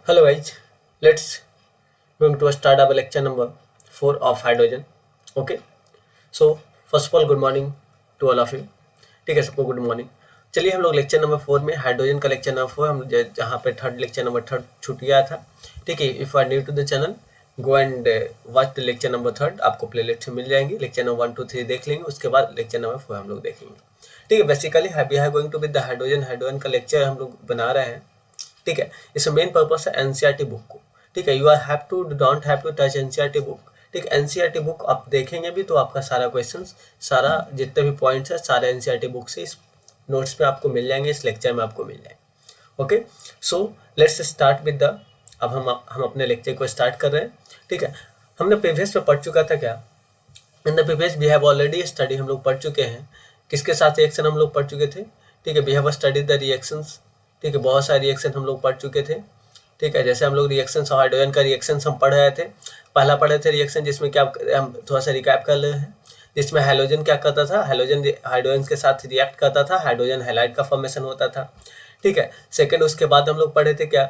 Hello guys, let's going to start our lecture number 4 of hydrogen. Okay, so first of all good morning to all of you. ठीक है, सबको good morning. चलिए हम लोग lecture number 4 में hydrogen का lecture number 4 हम जहाँ पे थर्ड लेक्चर नंबर 3 छूट गया था। ठीक है, if are new to the channel go and watch the lecture number 3, आपको प्ले लिस्ट में मिल जाएंगे। लेक्चर नंबर 1 2 3 देख लेंगे, उसके बाद लेक्चर नंबर 4 हम लोग देखेंगे। ठीक है, basically we are going to with the hydrogen का लेक्चर हम लोग बना रहे हैं। ठीक है, इसमें मेन पर्पस है एनसीईआरटी बुक को। ठीक है, you are have to don't have to touch NCERT book. ठीक है, एनसीईआरटी बुक आप देखेंगे भी तो आपका सारा क्वेश्चंस, सारा जितने भी पॉइंट्स है सारे एनसीईआरटी बुक से इस नोट्स में आपको मिल जाएंगे, इस लेक्चर में आपको मिल जाएंगे। Okay, so let's start with the, अब हम अपने लेक्चर को स्टार्ट कर रहे हैं। ठीक है, हमने प्रीवियस में पढ़ चुका था क्या, in the previous we have already study, हम लोग पढ़ चुके हैं किसके साथ रिएक्शन हम लोग पढ़ चुके थे। ठीक है, we have studied the reactions. ठीक है, बहुत सारे रिएक्शन हम लोग पढ़ चुके थे। ठीक है, जैसे हम लोग रिएक्शन हाइड्रोजन का रिएक्शन हम पढ़ रहे थे। पहला पढ़े थे रिएक्शन जिसमें क्या, हम थोड़ा सा रिकैप कर रहे हैं, जिसमें हैलोजन क्या करता था, हैलोजन हाइड्रोजन के साथ रिएक्ट करता था, हाइड्रोजन हैलाइड का फॉर्मेशन होता था। ठीक है, सेकेंड उसके बाद हम लोग पढ़े थे क्या,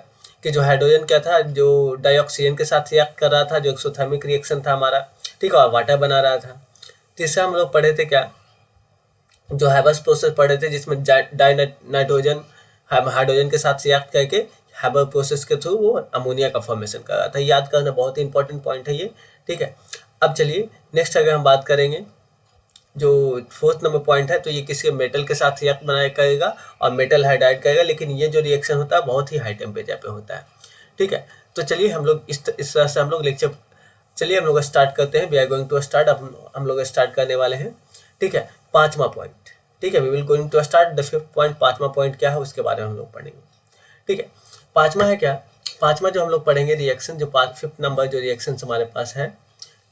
कि जो हाइड्रोजन क्या था, जो डाइऑक्सीजन के साथ रिएक्ट कर रहा था, जो एक्सोथर्मिक रिएक्शन था हमारा। ठीक है, और वाटर बना रहा था। तीसरा हम लोग पढ़े थे क्या, जो हैबर्स प्रोसेस पढ़े थे, जिसमें डाई नाइट्रोजन हाइड्रोजन के साथ रिएक्ट करके हैबर प्रोसेस के थ्रू वो अमोनिया का फॉर्मेशन कर रहा था। याद करना बहुत ही इंपॉर्टेंट पॉइंट है ये। ठीक है, अब चलिए नेक्स्ट अगर हम बात करेंगे, जो फोर्थ नंबर पॉइंट है, तो ये किसी मेटल के साथ रिएक्ट बनाया करेगा और मेटल हाइड्राइड करेगा, लेकिन ये जो रिएक्शन होता है बहुत ही हाई टेम्परेचर पे होता है। ठीक है, तो चलिए हम लोग इस तरह से हम लोग लेक्चर, चलिए हम लोग स्टार्ट करते हैं। We are going to start, अब हम लोग स्टार्ट करने वाले हैं। ठीक है, पांचवा पॉइंट। ठीक है, we will going to start the fifth point. पांचवा पॉइंट क्या है उसके बारे में हम लोग पढ़ेंगे। ठीक है, पांचवा है क्या, पांचवा जो हम लोग पढ़ेंगे रिएक्शन, जो फिफ्थ नंबर जो रिएक्शन हमारे पास है।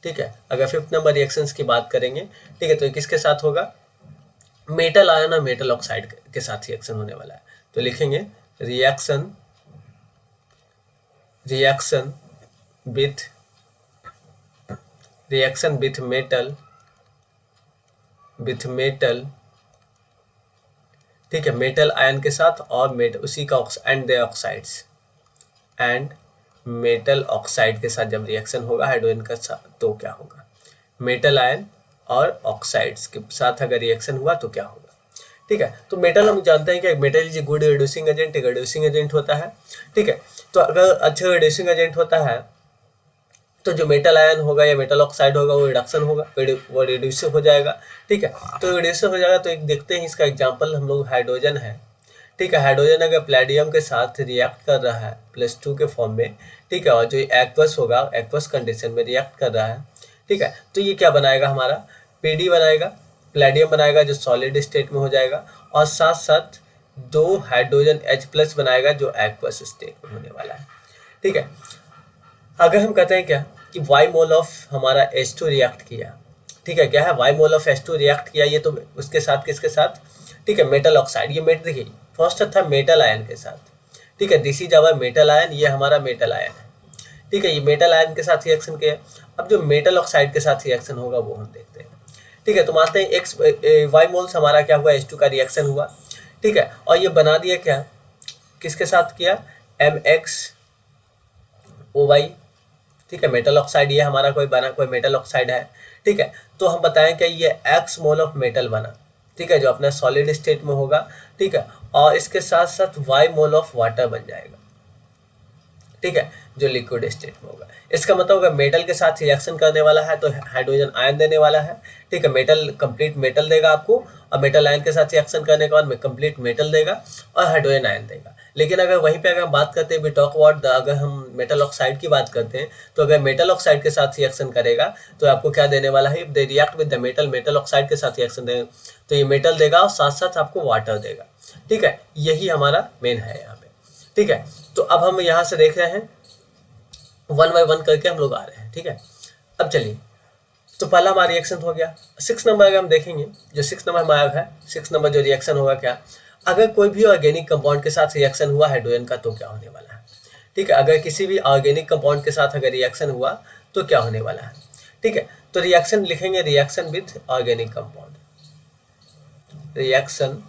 ठीक है, अगर फिफ्थ नंबर रिएक्शंस की बात करेंगे, ठीक है, तो किसके साथ होगा, मेटल आयन और मेटल ऑक्साइड के साथ रिएक्शन होने वाला है। तो लिखेंगे reaction, reaction with, reaction with metal, with metal. ठीक है, मेटल आयन के साथ और उसी का and the oxides, and metal oxide के साथ जब रिएक्शन होगा हाइड्रोजन का साथ, तो क्या होगा, मेटल आयन और ऑक्साइड्स के साथ अगर रिएक्शन हुआ तो क्या होगा। ठीक है, तो मेटल हम जानते हैं कि metal is good reducing agent, एक रिड्यूसिंग एजेंट होता है। ठीक है, तो अगर अच्छा रिड्यूसिंग एजेंट होता है तो जो मेटल आयन होगा या मेटल ऑक्साइड होगा वो रिडक्शन होगा, वो रिड्यूस हो जाएगा। ठीक है, तो रिड्यूस हो जाएगा, तो एक देखते हैं इसका एग्जांपल हम लोग, हाइड्रोजन है। ठीक है, हाइड्रोजन अगर प्लेडियम के साथ रिएक्ट कर रहा है +2 के फॉर्म में, ठीक है, और जो एक्वस होगा, एक्वस कंडीशन में रिएक्ट कर रहा है, ठीक है, तो ये क्या बनाएगा हमारा, पीडी बनाएगा, प्लेडियम बनाएगा जो सॉलिड स्टेट में हो जाएगा, और साथ साथ 2 हाइड्रोजन H+ बनाएगा जो एक्वस स्टेट में होने वाला है। ठीक है, अगर हम कहते हैं क्या कि वाई मोल ऑफ हमारा H2 रिएक्ट किया, ठीक है, क्या है, Y mole of H2 react किया, ये तो उसके साथ किसके साथ, ठीक है, मेटल ऑक्साइड, ये मेट देखिए फर्स्ट था मेटल आयन के साथ। ठीक है, this is our metal ion, ये हमारा मेटल आयन है। ठीक है, ये मेटल आयन के साथ रिएक्शन किया। अब जो मेटल ऑक्साइड के साथ रिएक्शन होगा वो हम देखते हैं। ठीक है, तो मानते हैं एक्स वाई मोल्स हमारा क्या हुआ, H2 का रिएक्शन हुआ। ठीक है, और ये बना दिया क्या, किसके साथ किया, MxO। ठीक है, मेटल ऑक्साइड ये हमारा कोई मेटल ऑक्साइड है। ठीक है, तो हम बताएं कि ये x मोल ऑफ मेटल बना, ठीक है, जो अपना सॉलिड स्टेट में होगा। ठीक है, और इसके साथ साथ y मोल ऑफ वाटर बन जाएगा। ठीक है, जो लिक्विड स्टेट में होगा। इसका मतलब अगर मेटल के साथ रिएक्शन करने वाला है तो हाइड्रोजन आयन देने वाला है। ठीक है, मेटल कंप्लीट मेटल देगा आपको, और मेटल आयन के साथ रिएक्शन करने के बाद में कंप्लीट मेटल देगा और हाइड्रोजन आयन देगा। लेकिन अगर वहीं पे अगर हम बात करते हैं, वी टॉक अबाउट अगर हम मेटल ऑक्साइड की बात करते हैं, तो अगर मेटल ऑक्साइड के साथ रिएक्शन करेगा तो आपको क्या देने वाला है, they react with the metal, metal oxide के साथ रिएक्शन देगा तो ये मेटल देगा और साथ साथ आपको वाटर देगा। ठीक है, यही हमारा मेन है यहाँ पे। ठीक है, तो अब हम यहाँ से देख रहे हैं वन बाय वन करके हम लोग आ रहे हैं। ठीक है, अब चलिए, तो पहला हमारा रिएक्शन हो गया। 6 नंबर अगर हम देखेंगे, जो 6 नंबर हमारा है, 6 नंबर जो रिएक्शन होगा क्या, अगर कोई भी ऑर्गेनिक कंपाउंड के साथ रिएक्शन हुआ हाइड्रोजन का तो क्या होने वाला है। ठीक है, अगर किसी भी ऑर्गेनिक कंपाउंड के साथ अगर रिएक्शन हुआ तो क्या होने वाला है। ठीक है, तो रिएक्शन लिखेंगे reaction with organic compound, reaction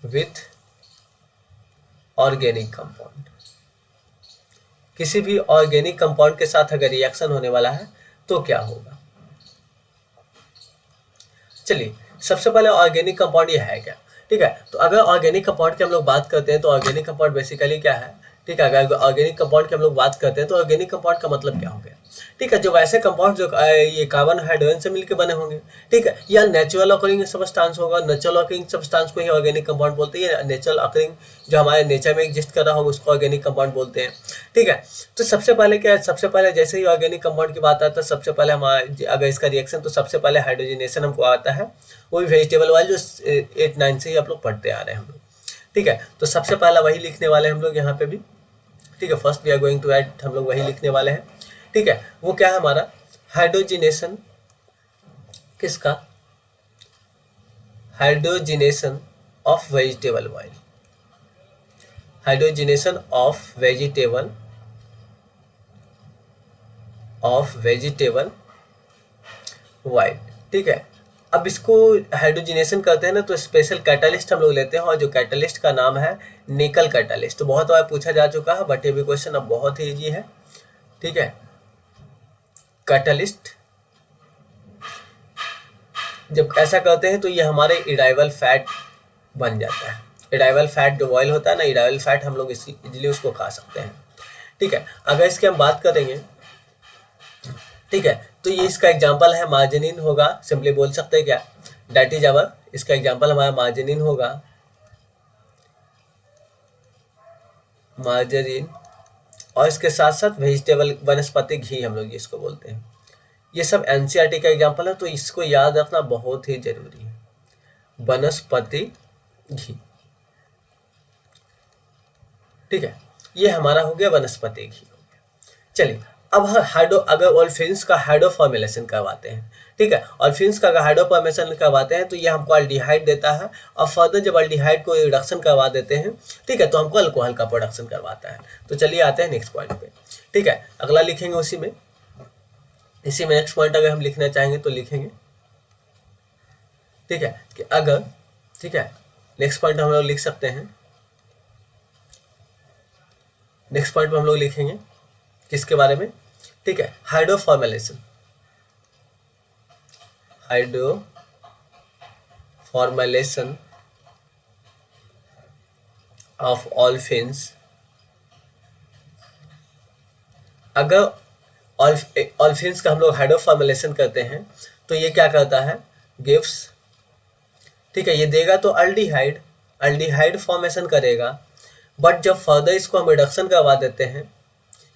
with organic compound. किसी भी ऑर्गेनिक कंपाउंड के साथ अगर रिएक्शन होने वाला है तो क्या होगा। चलिए सबसे पहले ऑर्गेनिक कंपाउंड ये है क्या, ठीक है। तो अगर ऑर्गेनिक कंपाउंड की हम लोग बात करते हैं तो ऑर्गेनिक कंपाउंड बेसिकली क्या है, ठीक है। अगर ऑर्गेनिक कंपाउंड की हम लोग बात करते हैं तो ऑर्गेनिक कंपाउंड का मतलब क्या हो गया, ठीक है। जो वैसे कंपाउंड जो ये कार्बन हाइड्रोजन से मिलकर बने होंगे, ठीक है, या नेचुरल ऑकरिंग सब्सटेंस होगा, नेचुरल ऑकरिंग सब्सटेंस को ही ऑर्गेनिक कंपाउंड बोलते हैं। नेचुरल ऑकरिंग जो हमारे नेचर में एग्जिस्ट कर रहा होगा उसको ऑर्गेनिक कंपाउंड बोलते हैं, ठीक है। तो सबसे पहले क्या है, सबसे पहले जैसे ही ऑर्गेनिक कंपाउंड की बात आता है सबसे पहले हमारे अगर इसका रिएक्शन, तो सबसे पहले हाइड्रोजनेशन हमको आता है, वो भी वेजिटेबल वाले जो 8-9 से ही आप लोग पढ़ते आ रहे हैं हम लोग, ठीक है। तो सबसे पहला वही लिखने वाले हम लोग यहाँ पे भी, ठीक है। First we are going to add, हम लोग वही लिखने वाले हैं, ठीक है। वो क्या है हमारा हाइड्रोजिनेशन, किसका, hydrogenation of vegetable oil, hydrogenation of vegetable oil, ठीक है। अब इसको हाइड्रोजिनेशन करते हैं ना तो स्पेशल कैटालिस्ट हम लोग लेते हैं, और जो कैटालिस्ट का नाम है निकल कैटालिस्ट। तो बहुत बार पूछा जा चुका है बट ये भी क्वेश्चन अब बहुत ही ईजी है, ठीक है। कैटालिस्ट जब ऐसा करते हैं तो ये हमारे इडाइवल फैट बन जाता है। इडाइवल फैट जो ऑयल होता है ना, इडाइवल फैट हम लोग इजीली उसको खा सकते हैं, ठीक है। अगर इसकी हम बात करेंगे, ठीक है, तो ये इसका एग्जांपल है मार्जिनिन होगा, सिंपली बोल सकते हैं क्या, दैट इज अवर, इसका एग्जांपल हमारा मार्जिनिन होगा, मार्जरीन, और इसके साथ साथ वेजिटेबल वनस्पति घी हम लोग इसको बोलते हैं। ये सब एनसीईआरटी का एग्जांपल है तो इसको याद रखना बहुत ही जरूरी है, वनस्पति घी, ठीक है। ये हमारा हो गया वनस्पति घी हो गया। चलिए अब हाइड्रो, अगर ऑल्फिन्स का हाइड्रो फॉर्मुलेशन करवाते हैं, ठीक है, ऑल्फिन्स का अगर हाइड्रो फॉर्मुलेशन करवाते हैं तो ये हमको अल्डिहाइड देता है, और फर्दर जब अल्डिहाइड को रिडक्शन करवा देते हैं, ठीक है, तो हमको अल्कोहल का प्रोडक्शन करवाता है। तो चलिए आते हैं नेक्स्ट पॉइंट पे, ठीक है। अगला लिखेंगे उसी में नेक्स्ट पॉइंट अगर हम लिखना चाहेंगे तो लिखेंगे, ठीक है, कि अगर, ठीक है, नेक्स्ट पॉइंट हम लोग लिख सकते हैं, नेक्स्ट पॉइंट में हम लोग लिखेंगे किसके बारे में, ठीक है, hydro formulation, hydro formulation of olefins. अगर ऑल्फिन्स का हम लोग हाइड्रो फॉर्मुलेशन करते हैं तो ये क्या करता है, गिव्स, ठीक है, ये देगा तो अल्डिहाइड फॉर्मेशन करेगा, बट जब फर्दर इसको हम रिडक्शन करवा देते हैं,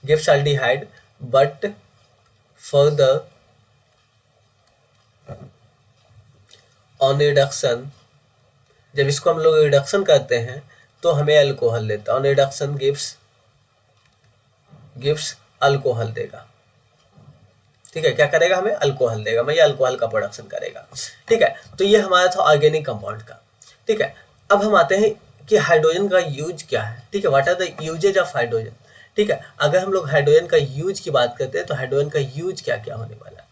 gives aldehyde, but further on reduction, जब इसको हम लोग रिडक्शन करते हैं तो हमें अल्कोहल देता है, ऑन रिडक्शन गिव्स अल्कोहल देगा, ठीक है। क्या करेगा, हमें अल्कोहल देगा, मैं ये अल्कोहल का प्रोडक्शन करेगा, ठीक है। तो ये हमारा था ऑर्गेनिक कंपाउंड का, ठीक है। अब हम आते हैं कि हाइड्रोजन का यूज क्या है, ठीक है, what are the uses of hydrogen, ठीक है। अगर हम लोग हाइड्रोजन का यूज की बात करते हैं तो हाइड्रोजन का यूज क्या क्या होने वाला है,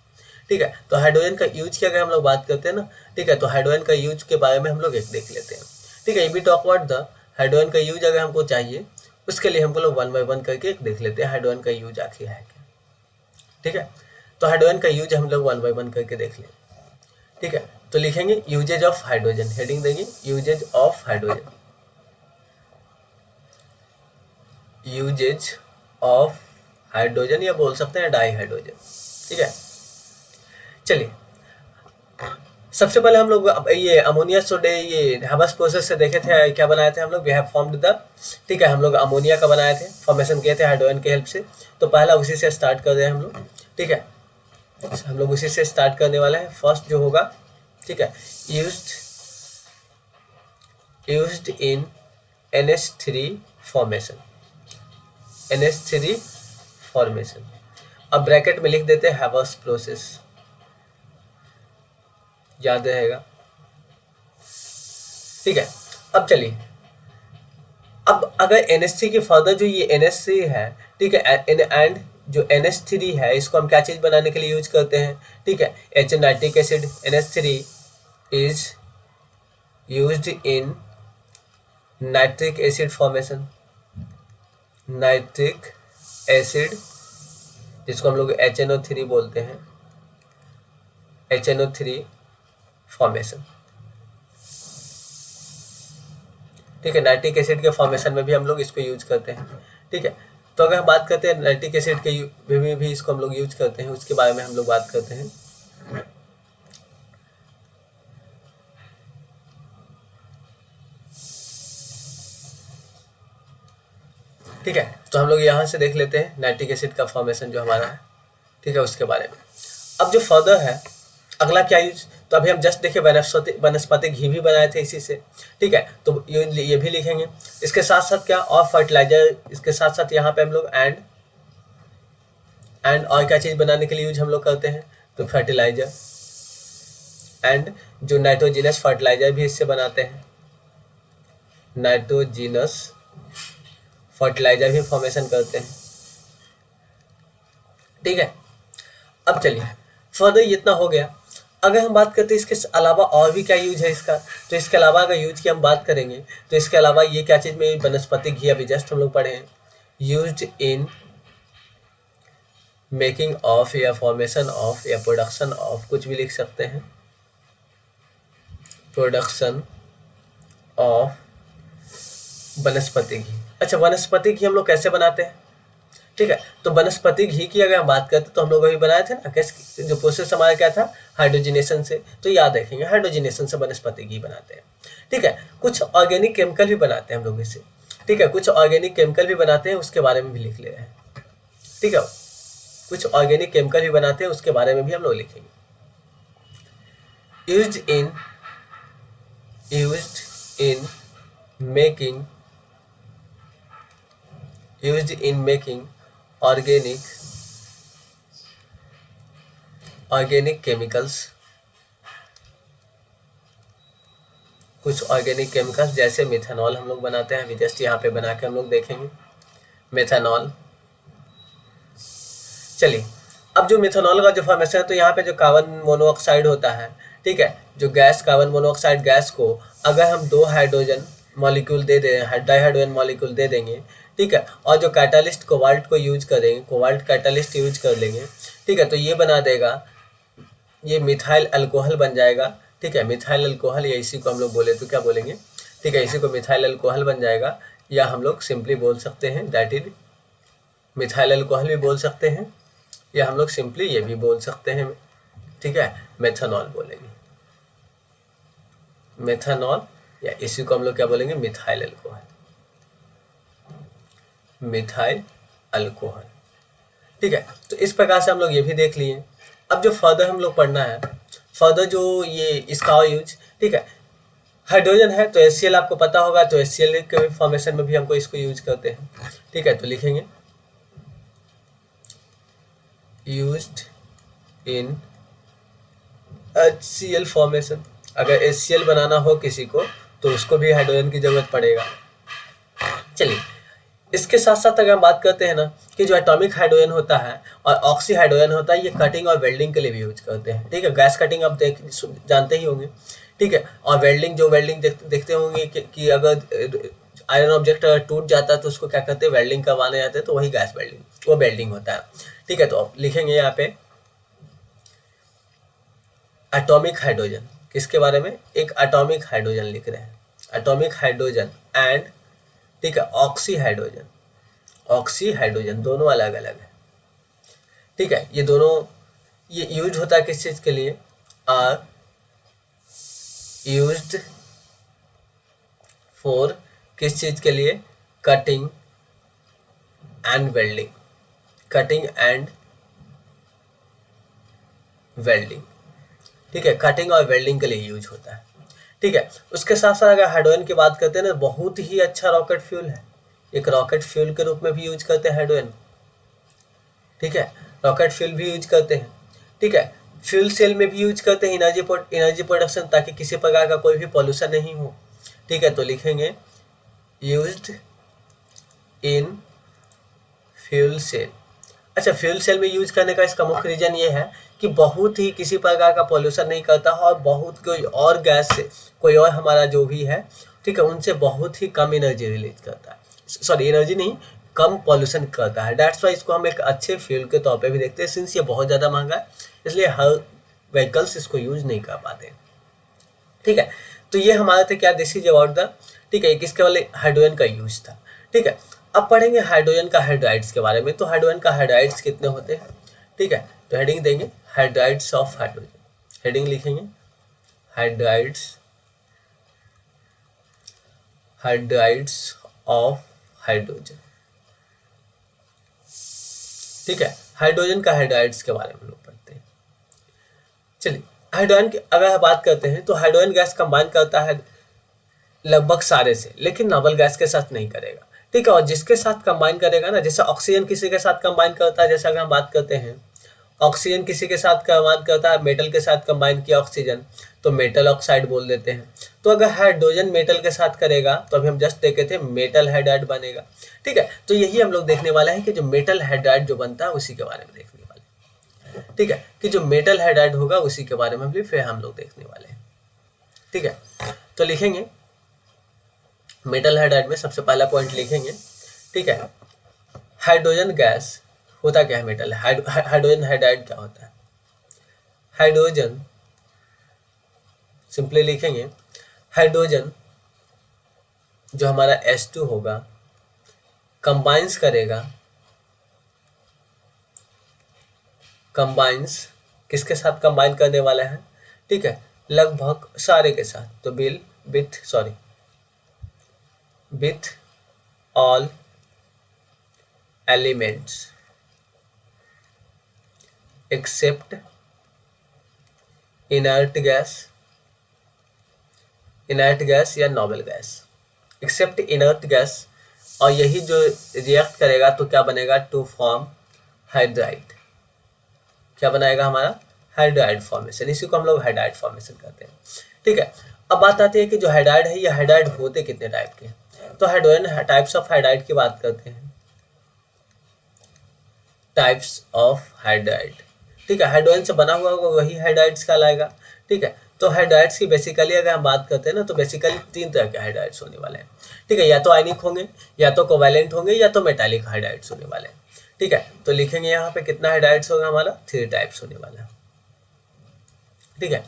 ठीक है। तो हाइड्रोजन का यूज की अगर हम लोग बात करते हैं ना, ठीक है, तो हाइड्रोजन का यूज के बारे में हम लोग एक देख लेते हैं, ठीक है। ये भी टॉक अबाउट द हाइड्रोजन का यूज अगर हमको चाहिए उसके लिए हमको लोग 1 बाय 1 करके एक देख लेते हैं हाइड्रोजन का यूज आखिर है क्या, ठीक है। तो हाइड्रोजन का यूज हम लोग 1 बाय 1 करके देख लें, ठीक है। तो लिखेंगे यूजेज ऑफ हाइड्रोजन, हेडिंग देंगे uses of hydrogen, uses of hydrogen, या बोल सकते हैं डाई हाइड्रोजन, ठीक है। चलिए सबसे पहले हम लोग ये अमोनिया सोडे, ये हैबस प्रोसेस से देखे थे क्या बनाए थे हम लोग, वी हैव फॉर्म्ड द, ठीक है, हम लोग अमोनिया का बनाए थे, फॉर्मेशन किए थे हाइड्रोजन के हेल्प से। तो पहला उसी से स्टार्ट कर रहे हैं हम लोग, ठीक है, हम लोग उसी से स्टार्ट करने वाले हैं। फर्स्ट जो होगा, ठीक है, used in NH3 formation, NH3 formation. अब ब्रैकेट में लिख देते हैं हैबस प्रोसेस, याद रहेगा, ठीक है। अब चलिए, अब अगर NH3 के फर्दर जो ये NH3 है, ठीक है, एंड जो NH3 है इसको हम क्या चीज बनाने के लिए यूज करते हैं, ठीक है, H nitric acid, NH3 is used in nitric acid formation, nitric acid, जिसको हम लोग HNO3 बोलते हैं, HNO3 फॉर्मेशन। ठीक है, नाइट्रिक एसिड के फॉर्मेशन में भी हम लोग इसको यूज करते हैं। ठीक है, तो अगर हम बात करते हैं नाइट्रिक एसिड के में भी इसको हम लोग यूज करते हैं, उसके बारे में हम लोग बात करते हैं। ठीक है, तो हम लोग यहाँ से देख लेते हैं नाइट्रिक एसिड का फॉर्मेशन जो हमारा है। ठीक है, उसके बारे में अब जो फर्दर है अगला क्या यूज, तो अभी हम जस्ट देखे वनस्पतिक घी भी बनाए थे इसी से। ठीक है, तो ये भी लिखेंगे। इसके साथ साथ क्या और फर्टिलाइजर, इसके साथ साथ यहाँ पे हम लोग एंड और क्या चीज़ बनाने के लिए यूज हम लोग करते हैं, तो फर्टिलाइजर एंड जो नाइट्रोजिनस फर्टिलाइजर भी इससे बनाते हैं, नाइट्रोजिनस फर्टिलाइजर भी फॉर्मेशन करते हैं। ठीक है, अब चलिए फर्दर इतना हो गया। अगर हम बात करते हैं इसके अलावा और भी क्या यूज है इसका, तो इसके अलावा अगर यूज की हम बात करेंगे तो इसके अलावा ये क्या चीज़ में वनस्पतिक घी अभी जस्ट हम लोग पढ़े हैं, यूज्ड इन मेकिंग ऑफ या फॉर्मेशन ऑफ या प्रोडक्शन ऑफ, कुछ भी लिख सकते हैं, प्रोडक्शन ऑफ वनस्पतिक घी। अच्छा, वनस्पतिक घी हम लोग कैसे बनाते हैं? ठीक है, तो वनस्पतिक घी की अगर हम बात करते तो हम लोग अभी बनाए थे ना, कैसे जो प्रोसेस हमारा क्या था, हाइड्रोजिनेशन से, तो याद रखेंगे हाइड्रोजिनेशन से वनस्पतिक घी बनाते हैं। ठीक है, कुछ ऑर्गेनिक केमिकल भी बनाते हैं हम लोग इससे। ठीक है, कुछ ऑर्गेनिक केमिकल भी बनाते हैं, उसके बारे में भी लिख ले रहे हैं। ठीक है, कुछ ऑर्गेनिक केमिकल भी बनाते हैं, उसके बारे में भी हम लोग लिखेंगे। Used in making organic chemicals, कुछ ऑर्गेनिक केमिकल्स जैसे मिथेनॉल हम लोग बनाते हैं, अभी जस्ट यहाँ पे बना के हम लोग देखेंगे मिथेनॉल। चलिए, अब जो मिथेनॉल का जो फॉर्मेशन है, तो यहाँ पे जो कार्बन मोनोऑक्साइड होता है, ठीक है, जो गैस कार्बन मोनोऑक्साइड गैस को अगर हम 2 हाइड्रोजन मॉलिक्यूल दे दें, डाइहाइड्रोजन मॉलिक्यूल दे देंगे, ठीक है, और जो कैटालिस्ट कोबाल्ट को यूज करेंगे, कोबाल्ट कैटालिस्ट यूज कर लेंगे, ठीक है, तो ये बना देगा, ये मिथाइल अल्कोहल बन जाएगा। ठीक है, मिथाइल अल्कोहल, या इसी को हम लोग बोले तो क्या बोलेंगे, ठीक है, इसी को मिथाइल अल्कोहल बन जाएगा, या हम लोग सिंपली बोल सकते हैं दैट इज मिथाइल अल्कोहल भी बोल सकते हैं, या हम लोग सिंपली ये भी बोल सकते हैं, ठीक है, मेथनॉल बोलेंगे, मेथनॉल, या इसी को हम लोग क्या बोलेंगे, मिथाइल अल्कोहल, मिथाइल अल्कोहल। ठीक है, तो इस प्रकार से हम लोग ये भी देख लिए। अब जो फर्दर हम लोग पढ़ना है, फर्दर जो ये इसका यूज, ठीक है, हाइड्रोजन है तो HCl आपको पता होगा, तो HCl के फॉर्मेशन में भी हमको इसको यूज करते हैं। ठीक है, तो लिखेंगे यूज्ड इन HCl फॉर्मेशन। अगर HCl बनाना हो किसी को तो उसको भी हाइड्रोजन की जरूरत पड़ेगा। चलिए, इसके साथ साथ अगर हम बात करते हैं ना कि जो एटॉमिक हाइड्रोजन होता है और ऑक्सी हाइड्रोजन होता है, ये कटिंग और वेल्डिंग के लिए भी यूज करते हैं। ठीक है, गैस कटिंग आप जानते ही होंगे। ठीक है, और वेल्डिंग, जो वेल्डिंग देखते होंगे कि अगर आयरन ऑब्जेक्ट अगर टूट जाता है तो उसको क्या करते हैं, वेल्डिंग करवाने जाते हैं, तो वही गैस वेल्डिंग, वो वेल्डिंग होता है। ठीक है, तो आप लिखेंगे यहाँ पे एटॉमिक हाइड्रोजन, किसके बारे में, एक एटॉमिक हाइड्रोजन लिख रहे हैं, एटॉमिक हाइड्रोजन एंड, ठीक है, ऑक्सी हाइड्रोजन, ऑक्सी हाइड्रोजन दोनों अलग अलग है। ठीक है, ये दोनों, ये यूज होता है किस चीज के लिए, आर यूज्ड फॉर, किस चीज के लिए, cutting and welding, cutting and welding. ठीक है, कटिंग और वेल्डिंग के लिए यूज होता है। ठीक है, उसके साथ साथ अगर हाइड्रोजन की बात करते हैं ना, बहुत ही अच्छा रॉकेट फ्यूल है, एक रॉकेट फ्यूल के रूप में भी यूज करते हैं हाइड्रोजन। ठीक है, रॉकेट फ्यूल भी यूज करते हैं। ठीक है, फ्यूल सेल में भी यूज करते हैं एनर्जी प्रोडक्शन, ताकि किसी प्रकार का कोई भी पॉल्यूशन नहीं हो। ठीक है, तो लिखेंगे यूज्ड इन फ्यूल सेल। अच्छा, फ्यूल सेल में यूज करने का इसका मुख्य रीजन ये है कि बहुत ही किसी प्रकार का पॉल्यूशन नहीं करता है, और बहुत कोई और गैस से, कोई और हमारा जो भी है, ठीक है, उनसे बहुत ही कम एनर्जी रिलीज करता है, सॉरी एनर्जी नहीं, कम पॉल्यूशन करता है। दैट्स वाई इसको हम एक अच्छे फ्यूल के तौर पे भी देखते हैं। सिंस ये बहुत ज़्यादा महंगा है इसलिए हर व्हीकल्स इसको यूज नहीं कर पाते। ठीक है, तो ये हमारा था क्या, दिस इज अबाउट द, ठीक है, किसके वाले हाइड्रोजन का यूज था। ठीक है, अब पढ़ेंगे हाइड्रोजन का हाइड्राइड्स के बारे में। तो हाइड्रोजन का हाइड्राइड्स कितने होते हैं, ठीक है, तो हेडिंग देंगे हाइड्राइड्स ऑफ हाइड्रोजन, हेडिंग लिखेंगे हाइड्राइड्स, हाइड्राइड्स ऑफ हाइड्रोजन। ठीक है, हाइड्रोजन का हाइड्राइड्स के बारे में लोग पढ़ते हैं। चलिए, हाइड्रोजन की अगर बात करते हैं तो हाइड्रोजन गैस कंबाइन करता है लगभग सारे से, लेकिन नॉर्मल गैस के साथ नहीं करेगा। ठीक है, और जिसके साथ कंबाइन करेगा ना, जैसे ऑक्सीजन किसी के साथ कंबाइन करता है, जैसे अगर हम बात करते हैं ऑक्सीजन किसी के साथ कंबाइन करता है, मेटल के साथ कंबाइन किया ऑक्सीजन तो मेटल ऑक्साइड बोल देते हैं। तो अगर हाइड्रोजन मेटल के साथ करेगा तो अभी हम जस्ट देखे थे मेटल हाइड्राइड बनेगा। ठीक है, तो यही हम लोग देखने वाले हैं कि जो मेटल हाइड्राइड जो बनता है उसी के बारे में देखने वाले हैं। ठीक है, कि जो मेटल हाइड्राइड होगा उसी के बारे में भी फिर हम लोग देखने वाले हैं। ठीक है, तो लिखेंगे मेटल हाइड्राइड में सबसे पहला पॉइंट लिखेंगे। ठीक है, हाइड्रोजन गैस होता क्या है, मेटल हाइड्रोजन हाइड्राइड क्या होता है। हाइड्रोजन सिंपली लिखेंगे हाइड्रोजन जो हमारा H2 होगा कंबाइंस करेगा, कंबाइंस किसके साथ कंबाइन करने वाला है, ठीक है, लगभग सारे के साथ, तो with all elements except inert gas या noble gas, except inert gas, और यही जो रिएक्ट करेगा तो क्या बनेगा, टू फॉर्म हाइड्राइड, क्या बनाएगा हमारा हाइड्राइड फॉर्मेशन, इसी को हम लोग हाइड्राइड फॉर्मेशन कहते हैं। ठीक है, अब बात आती है कि जो हाइड्राइड है ये हाइड्राइड होते कितने टाइप के, तो हाइड्रोजन टाइप्स ऑफ हाइड्राइड की बात करते हैं, टाइप्स ऑफ हाइड्राइड। ठीक है, हाइड्रोजन से बना हुआ होगा वही हाइड्राइड्स कहलाएगा। ठीक है, तो हाइड्राइड्स की बेसिकली अगर हम बात करते हैं ना, तो बेसिकली 3 तरह के हाइड्राइड्स होने वाले हैं। ठीक है, या तो आयनिक होंगे, या तो कोवैलेंट होंगे, या तो मेटालिक हाइड्राइड्स होने वाले हैं। ठीक है, तो लिखेंगे यहाँ पे कितना हाइड्राइड्स होगा हमारा, 3 टाइप्स होने वाला है। ठीक है,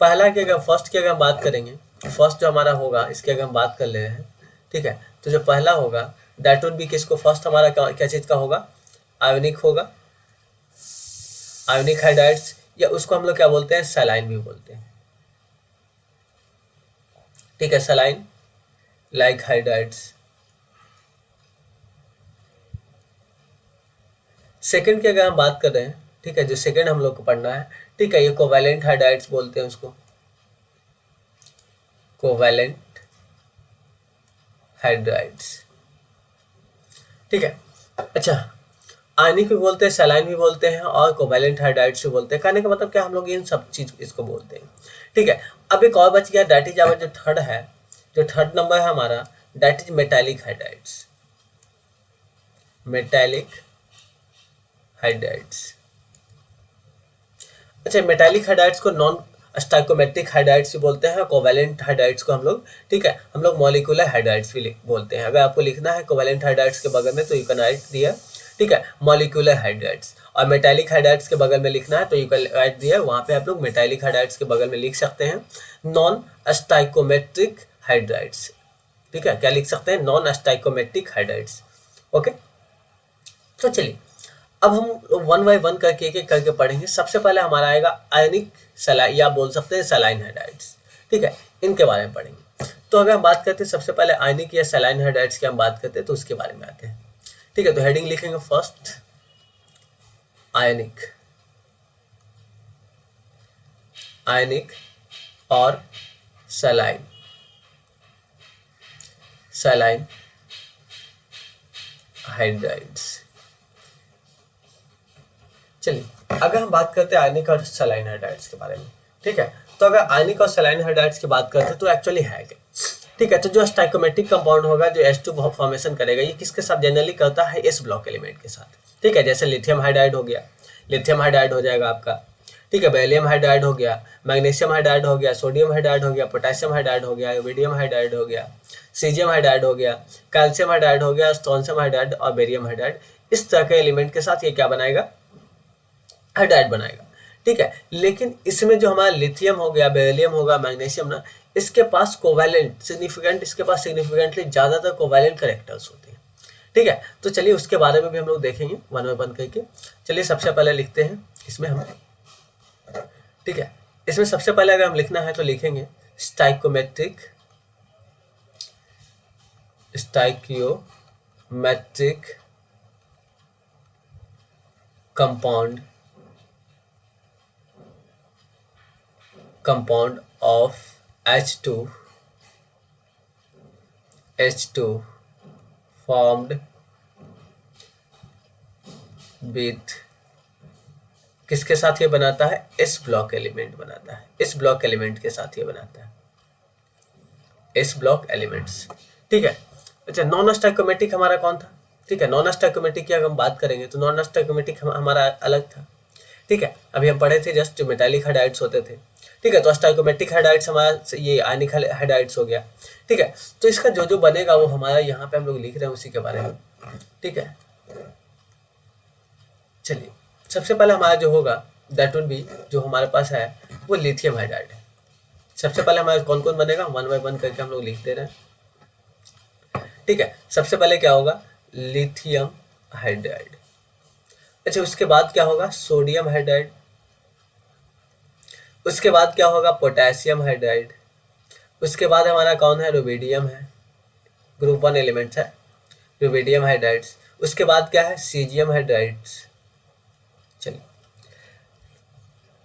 पहला की अगर फर्स्ट की अगर हम बात करेंगे, फर्स्ट जो हमारा होगा इसकी अगर हम बात कर ले रहे हैं। ठीक है, तो जो पहला होगा दैट वुड बी किसको, फर्स्ट हमारा क्या चीज़ का होगा, आयोनिक होगा, आयोनिक हाइड्राइड्स, या उसको हम लोग क्या बोलते हैं, सलाइन भी बोलते हैं। ठीक है, सलाइन लाइक हाइड्राइड्स। सेकंड की अगर हम बात कर रहे हैं, ठीक है, जो सेकंड हम लोग को पढ़ना है, ठीक है, ये कोवैलेंट हाइड्राइड्स बोलते हैं उसको, कोवैलेंट हाइड्राइड्स। ठीक है, अच्छा, आयनिक भी बोलते हैं, सलाइन भी बोलते हैं, और कोवैलेंट हाइड्राइड्स भी बोलते हैं। कहने का मतलब क्या, हम लोग इन सब चीज इसको बोलते हैं। ठीक है, अब एक और बच गया, दैट इज आवर जो थर्ड है, जो थर्ड नंबर है हमारा, that is metallic hydrides, metallic hydrides. अच्छा, मेटालिक हाइड्राइड्स को नॉन स्टाइकोमेट्रिक हाइड्राइड्स भी बोलते हैं, कोवैलेंट हाइड्राइड्स को हम लोग, ठीक है, हम लोग मॉलिक्यूलर हाइड्राइड्स भी बोलते हैं। अगर आपको लिखना है कोवैलेंट हाइड्राइड्स के बगल में तो यू कैन राइट दिया, ठीक है, मॉलिक्यूलर हाइड्राइड्स, और मेटालिक हाइड्राइड्स के बगल में लिखना है तो यू कैन राइट दिया, वहाँ पे आप लोग मेटालिक हाइड्राइड्स के बगल में लिख सकते हैं नॉन स्टाइकोमेट्रिक हाइड्राइड्स। ठीक है, क्या लिख सकते हैं, नॉन स्टाइकोमेट्रिक हाइड्राइड्स। ओके, तो चलिए अब हम 1 बाय 1 करके एक एक करके पढ़ेंगे। सबसे पहले हमारा आएगा आयनिक सलाइन, या बोल सकते हैं सलाइन हाइड्राइड्स। ठीक है, इनके बारे में पढ़ेंगे। तो अगर हम बात करते हैं सबसे पहले आयनिक या सलाइन हाइड्राइड्स की हम बात करते हैं तो उसके बारे में आते हैं। ठीक है, तो हेडिंग लिखेंगे फर्स्ट आयनिक, आयनिक और सलाइन, सलाइन हाइड्राइड्स। चलिए अगर हम बात करते हैं आयनिक और सलाइन हाइड्राइड्स के बारे में, ठीक है, तो अगर आयनिक और सलाइन हाइड्राइड्स की बात करते हैं तो एक्चुअली है क्या, ठीक है, तो जो स्टाइकोमेट्रिक कंपाउंड होगा जो H2 फॉर्मेशन करेगा, ये किसके साथ जनरली करता है, S ब्लॉक एलिमेंट के साथ। ठीक है, जैसे लिथियम हाइड्राइड हो गया, लिथियम हाइड्राइड हो जाएगा आपका। ठीक है, बेरिलियम हाइड्राइड हो गया, मैग्नीशियम हाइड्राइड हो गया, सोडियम हाइड्राइड हो गया, पोटेशियम हाइड्राइड हो गया, यूरेनियम हाइड्राइड हो गया, सीजियम हाइड्राइड हो गया, कैल्शियम हाइड्राइड हो गया, स्ट्रोंशियम हाइड्राइड और बेरियम हाइड्राइड। इस तरह के एलिमेंट के साथ ये क्या बनाएगा, हाइड्राइड बनाएगा। ठीक है, लेकिन इसमें जो हमारा लिथियम हो गया, बेरिलियम होगा, मैग्नीशियम ना, इसके पास कोवैलेंट सिग्निफिकेंट, इसके पास सिग्निफिकेंटली ज़्यादातर कोवैलेंट करेक्टर्स होते हैं। ठीक है, तो चलिए उसके बारे में भी हम लोग देखेंगे वन बाय वन करके। चलिए सबसे पहले लिखते हैं इसमें हम, ठीक है, इसमें सबसे पहले अगर हम लिखना है तो लिखेंगे stoichiometric compound of H2 formed with, किसके साथ ये बनाता है, एस ब्लॉक एलिमेंट बनाता है, इस ब्लॉक एलिमेंट के साथ ये बनाता है, एस ब्लॉक एलिमेंट्स। ठीक है, अच्छा नॉन स्टाइकोमेट्रिक हमारा कौन था, ठीक है, नॉन स्टाइकोमेट्रिक की अगर हम बात करेंगे तो नॉन स्टाइकोमेट्रिक हमारा अलग था। ठीक है, अभी हम पढ़े थे जस्ट जो मेटालिक हाइड्राइड्स होते थे। ठीक है, तो स्टाइकोमेट्रिक हाइड्राइड्स हमारा ये आयनिक हाइड्राइड्स हो गया। ठीक है, तो इसका जो जो बनेगा वो हमारा यहाँ पे हम लोग लिख रहे हैं उसी के बारे में। ठीक है, चलिए सबसे पहले हमारा जो होगा दैट वुड बी, जो हमारे पास है वो लिथियम हाइड्राइड है। सबसे पहले हमारा कौन कौन बनेगा, वन बाय वन करके हम लोग लिख दे रहे हैं। ठीक है, सबसे पहले क्या होगा, लिथियम हाइड्राइड। अच्छा उसके बाद क्या होगा, सोडियम हाइड्राइड। उसके बाद क्या होगा, पोटेशियम हाइड्राइड। उसके बाद हमारा कौन है, रुबिडियम है, ग्रुप 1 एलिमेंट्स है रुबिडियम हाइड्राइड्स। उसके बाद क्या है, सीजियम हाइड्राइड्स। चलिए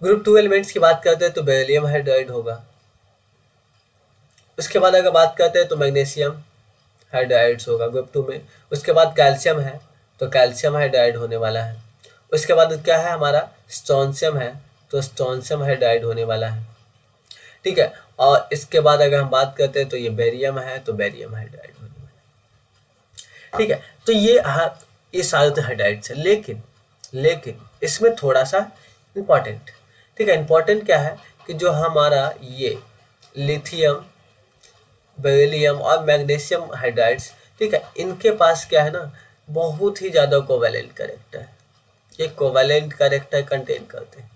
ग्रुप 2 एलिमेंट्स की बात करते हैं तो बेरिलियम हाइड्राइड होगा। उसके बाद अगर बात करते हैं तो मैग्नीशियम हाइड्राइड्स होगा ग्रुप 2 में। उसके बाद कैल्शियम है तो कैल्शियम हाइड्राइड होने वाला है। उसके बाद क्या है हमारा, स्ट्रोंशियम है तो स्ट्रोंशियम हाइड्राइड होने वाला है। ठीक है, और इसके बाद अगर हम बात करते हैं तो ये बेरियम है तो बेरियम हाइड्राइड होने वाला है। ठीक है, तो ये सारे तो हाइड्राइड्स है, लेकिन इसमें थोड़ा सा इम्पॉर्टेंट, ठीक है, इम्पॉर्टेंट क्या है कि जो हमारा ये लिथियम, बेरिलियम और मैग्नीशियम हाइड्राइड्स, ठीक है, इनके पास क्या है ना, बहुत ही ज़्यादा कोवैलेंट कैरेक्टर है, ये कोवैलेंट कैरेक्टर कंटेन करते हैं।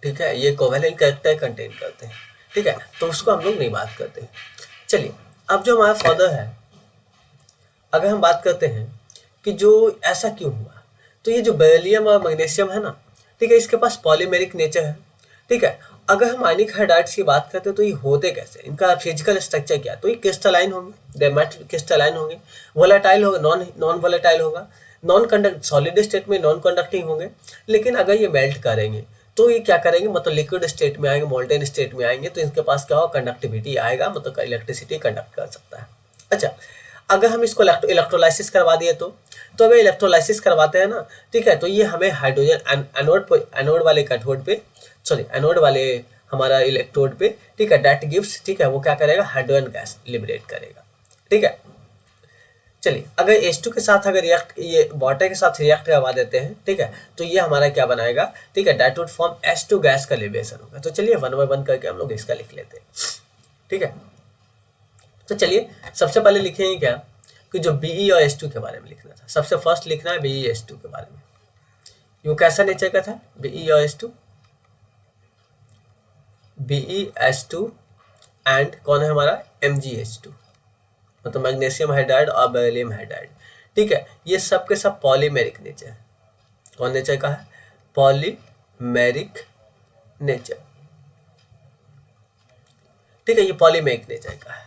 ठीक है, ये कोवैलेंट कैरेक्टर कंटेन करते हैं। ठीक है, तो उसको हम लोग नहीं बात करते। चलिए अब जो हमारा फर्दर है, अगर हम बात करते हैं कि जो ऐसा क्यों हुआ, तो ये जो बेरिलियम और मैग्नीशियम है ना, ठीक है, इसके पास पॉलीमेरिक नेचर है। ठीक है, अगर हम आयनिक हाइड्राइड्स की बात करते हैं तो ये होते कैसे, इनका फिजिकल स्ट्रक्चर क्या, तो ये क्रिस्टलाइन होंगे, डेमेट क्रिस्टलाइन होंगे, वोलेटाइल होगा, नॉन वोलेटाइल होगा, नॉन कंडक्ट सॉलिड स्टेट में नॉन कंडक्टिंग होंगे। लेकिन अगर ये मेल्ट करेंगे तो ये क्या करेंगे, मतलब लिक्विड स्टेट में आएंगे, मोल्टेन स्टेट में आएंगे, तो इनके पास क्या होगा, कंडक्टिविटी आएगा, मतलब इलेक्ट्रिसिटी कंडक्ट कर सकता है। अच्छा अगर हम इसको इलेक्ट्रोलाइसिस करवा दिए तो अगर इलेक्ट्रोलाइसिस करवाते हैं ना, ठीक है, तो ये हमें हाइड्रोजन एनोड वाले कैथोड पे, सॉरी एनोड वाले हमारा इलेक्ट्रोड पे, ठीक है, दैट गिव्स, ठीक है, वो क्या करेगा, हाइड्रोजन गैस लिबरेट करेगा। ठीक है, चलिए अगर H2 के साथ अगर रिएक्ट, ये वाटर के साथ रिएक्ट करवा देते हैं, ठीक है, तो ये हमारा क्या बनाएगा, ठीक है, that would form H2 gas का लिबरेशन होगा। तो चलिए वन बाय वन करके हम लोग इसका लिख लेते हैं। ठीक है, तो चलिए सबसे पहले लिखेंगे क्या कि जो Be और H2 के बारे में लिखना था, सबसे फर्स्ट लिखना है Be H2 के बारे में। ये कैसा नेचर का था, Be और H2, BeH2 एंड कौन है हमारा, MgH2, मतलब मैग्नीशियम हाइड्राइड और बेरिलियम हाइड्राइड। ठीक है, ये सब के सब पॉलीमेरिक नेचर है। कौन नेचर का है, पॉलीमेरिक नेचर। ठीक है, ये पॉलीमेरिक नेचर का है।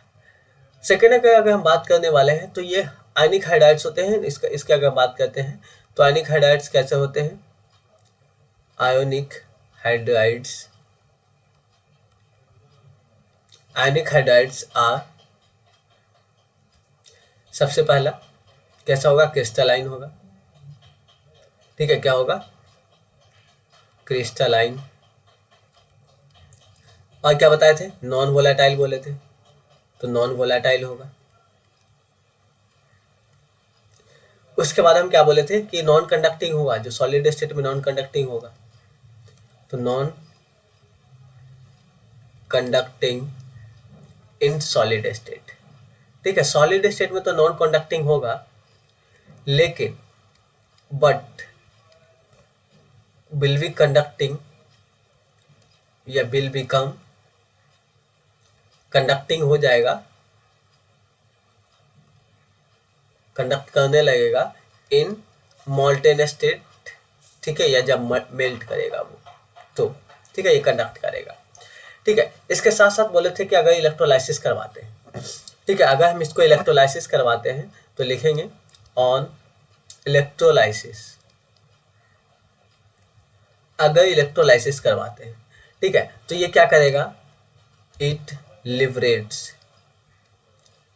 सेकेंड अगर हम बात करने वाले हैं तो ये आयनिक हाइड्राइड्स होते हैं। इसके अगर बात करते हैं तो आयनिक हाइड्राइड्स कैसे होते हैं, ionic hydrides, ionic hydrides are, सबसे पहला कैसा होगा, क्रिस्टलाइन होगा। ठीक है, क्या होगा, क्रिस्टलाइन। और क्या बताए थे, नॉन वोलेटाइल बोले थे, तो नॉन वोलेटाइल होगा। उसके बाद हम क्या बोले थे कि नॉन कंडक्टिंग होगा, जो सॉलिड स्टेट में नॉन कंडक्टिंग होगा, तो non conducting in solid state. ठीक है, सॉलिड स्टेट में तो नॉन कंडक्टिंग होगा, लेकिन बट विल बी कंडक्टिंग या विल बिकम कंडक्टिंग हो जाएगा, कंडक्ट करने लगेगा इन मॉल्टेन स्टेट। ठीक है, या जब मेल्ट करेगा वो, तो ठीक है ये कंडक्ट करेगा। ठीक है, इसके साथ साथ बोले थे कि अगर इलेक्ट्रोलाइसिस करवाते हैं, ठीक है, अगर हम इसको इलेक्ट्रोलाइसिस करवाते हैं तो लिखेंगे ऑन इलेक्ट्रोलाइसिस, अगर इलेक्ट्रोलाइसिस करवाते हैं, ठीक है, तो ये क्या करेगा, इट लिबरेट्स,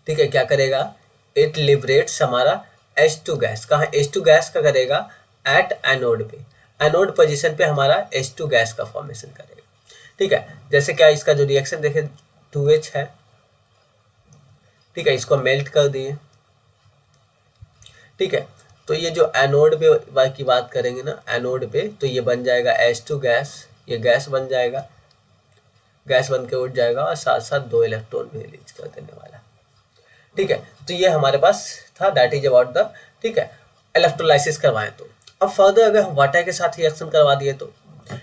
ठीक है, क्या करेगा, इट लिबरेट्स हमारा H2 गैस। कहाँ H2 गैस का करेगा, एट एनोड पे, एनोड पोजीशन पे हमारा H2 गैस का फॉर्मेशन करेगा। ठीक है, जैसे क्या इसका जो रिएक्शन देखे 2H है, ठीक है, इसको मेल्ट कर दिए। ठीक है, तो ये जो एनोड पे की बात करेंगे ना, एनोड पे, तो ये बन जाएगा H2 गैस, ये गैस बन जाएगा, गैस बन के उठ जाएगा और साथ साथ 2 इलेक्ट्रॉन भी रिलीज कर देने वाला। ठीक है, तो ये हमारे पास था, दैट इज अबाउट द, ठीक है, इलेक्ट्रोलाइसिस करवाएं तो। अब फर्दर अगर हम वाटर के साथ रिएक्शन करवा दिए तो,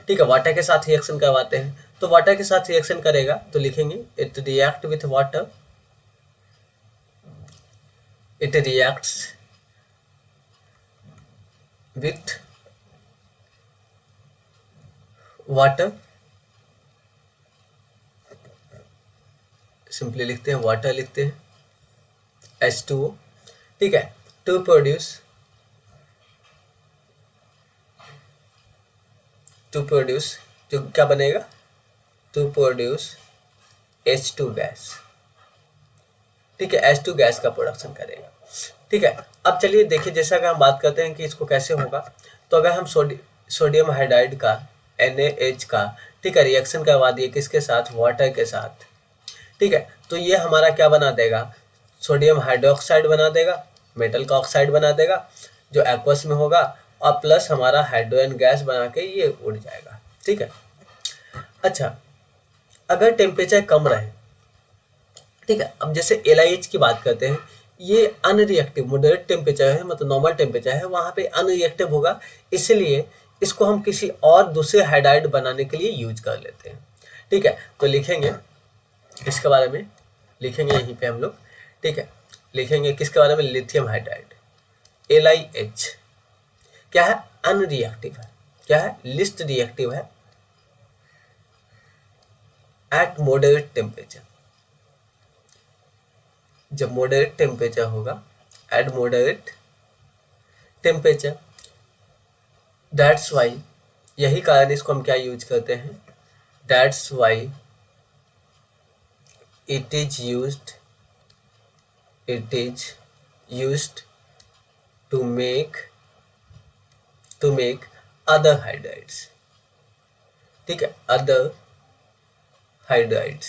ठीक है, वाटर के साथ रिएक्शन करवाते हैं तो वाटर के साथ रिएक्शन करेगा तो लिखेंगे it react with water, it reacts with water, simply लिखते हैं वाटर, लिखते हैं H2O। ठीक है, टू प्रोड्यूस जो क्या बनेगा, टू प्रोड्यूस H2 गैस। ठीक है, H2 गैस का प्रोडक्शन करेगा। ठीक है, अब चलिए देखिए, जैसा अगर हम बात करते हैं कि इसको कैसे होगा, तो अगर हम सोडियम हाइड्राइड का NaH का, ठीक है, रिएक्शन करवा दिए किसके साथ, वाटर के साथ। ठीक है, तो ये हमारा क्या बना देगा, सोडियम हाइड्रोक्साइड बना देगा, मेटल का ऑक्साइड बना देगा जो एक्वस में होगा, और प्लस हमारा हाइड्रोजन गैस बना के ये उड़ जाएगा। ठीक है, अच्छा अगर टेम्परेचर कम रहे, ठीक है, अब जैसे LiH की बात करते हैं, ये अनरिएक्टिव मॉडरेट टेम्परेचर है, मतलब नॉर्मल टेम्परेचर है, वहाँ पे अनरिएक्टिव होगा, इसलिए इसको हम किसी और दूसरे हाइड्राइड बनाने के लिए यूज कर लेते हैं। ठीक है, तो लिखेंगे इसके बारे में, लिखेंगे यहीं पे हम लोग, ठीक है, लिखेंगे किसके बारे में, लिथियम हाइड्राइड LiH क्या है, अनरिएक्टिव है, क्या है, लिस्ट रिएक्टिव है एट मॉडरेट टेम्परेचर। जब मॉडरेट टेम्परेचर होगा, eight moderate temperature, that's why, यही कारण इसको हम क्या यूज करते हैं, that's why it is used to make other hydrides। ठीक है, other hydrides,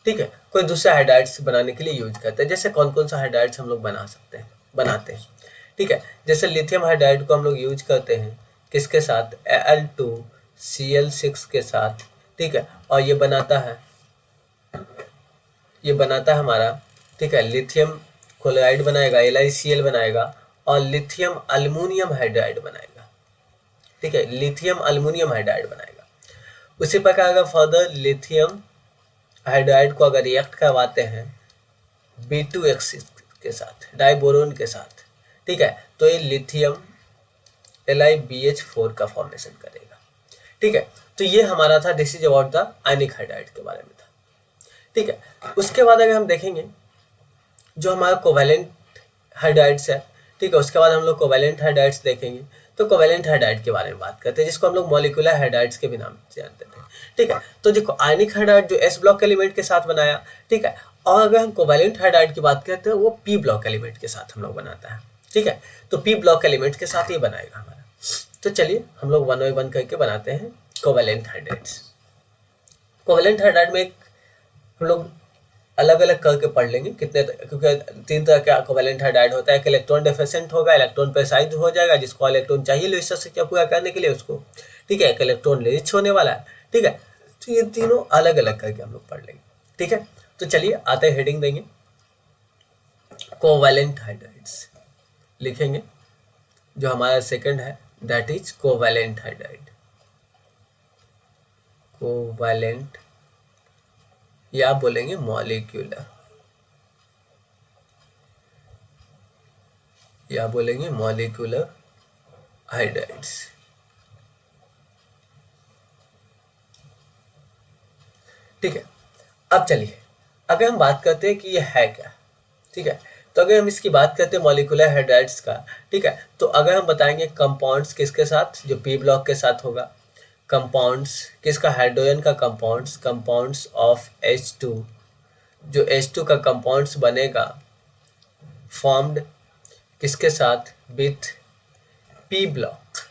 ठीक है, कोई दूसरे हाइड्राइड्स बनाने के लिए यूज करते हैं। जैसे कौन कौन सा हाइड्राइड्स हम लोग बनाते हैं। ठीक है, जैसे लिथियम हाइड्राइड को हम लोग यूज करते हैं किसके साथ, Al2Cl6 के साथ। ठीक है, और ये बनाता है हमारा, ठीक है, लिथियम क्लोराइड बनाएगा, LiCl बनाएगा, और लिथियम अल्युमिनियम हाइड्राइड बनाएगा। ठीक है, लिथियम अल्युमिनियम हाइड्राइड बनाएगा। उसी प्रकार अगर फर्दर लिथियम हाइड्राइड को अगर रिएक्ट करवाते हैं B2H के साथ, डाइबोरोन के साथ, ठीक है, तो ये लिथियम LiBH4 का फॉर्मेशन करेगा। ठीक है, तो ये हमारा था, this is about the ionic hydride के बारे में था। ठीक है, उसके बाद अगर हम देखेंगे जो हमारा कोवेलेंट हाइड्राइड्स है, ठीक है, उसके बाद हम लोग कोवेलेंट हाइड्राइड्स देखेंगे। तो कोवेलेंट हाइड्राइड के बारे में बात करते हैं, जिसको हम लोग मॉलिक्यूलर हाइड्राइड्स के भी नाम से जानते थे। ठीक है, तो देखो आयनिक हाइड्राइड जो S ब्लॉक एलिमेंट के साथ बनाया, ठीक है, और अगर हम कोवेलेंट हाइड्राइड की बात करते हैं, वो P ब्लॉक एलिमेंट के साथ हम लोग बनाता है। ठीक है, तो P ब्लॉक एलिमेंट के साथ ये बनाएगा हमारा। तो चलिए हम लोग 1 बाय 1 करके बनाते हैं कोवेलेंट हाइड्राइड्स। कोवेलेंट हाइड्राइड में हम लोग अलग अलग करके पढ़ लेंगे कितने, क्योंकि 3 तरह का कोवेलेंट हाइड्राइड होता है। एक इलेक्ट्रॉन डेफिशिएंट होगा, इलेक्ट्रॉन प्रेसाइज हो जाएगा, जिसको इलेक्ट्रॉन चाहिए लुईस स्ट्रक्चर पूरा करने के लिए उसको, ठीक है। एक इलेक्ट्रॉन रिच होने वाला है, ठीक है। तो ये तीनों अलग अलग करके हम लोग पढ़ लेंगे, ठीक है। तो चलिए आते हेडिंग देंगे, कोवेलेंट हाइड्राइड्स लिखेंगे। जो हमारा सेकंड है that is covalent hydride, covalent या बोलेंगे मॉलिक्यूलर, या बोलेंगे मॉलिक्यूलर हाइड्राइड्स। ठीक है। अब चलिए अगर हम बात करते हैं कि ये है क्या, ठीक है। तो अगर हम इसकी बात करते हैं मॉलिक्यूलर हाइड्राइड्स का, ठीक है, तो अगर हम बताएंगे कंपाउंड्स किसके साथ, जो पी ब्लॉक के साथ होगा, कंपाउंड्स किसका, हाइड्रोजन का कंपाउंड्स, कंपाउंड्स ऑफ H2, जो H2 का कंपाउंड्स बनेगा फॉर्म्ड किसके साथ, विथ पी ब्लॉक,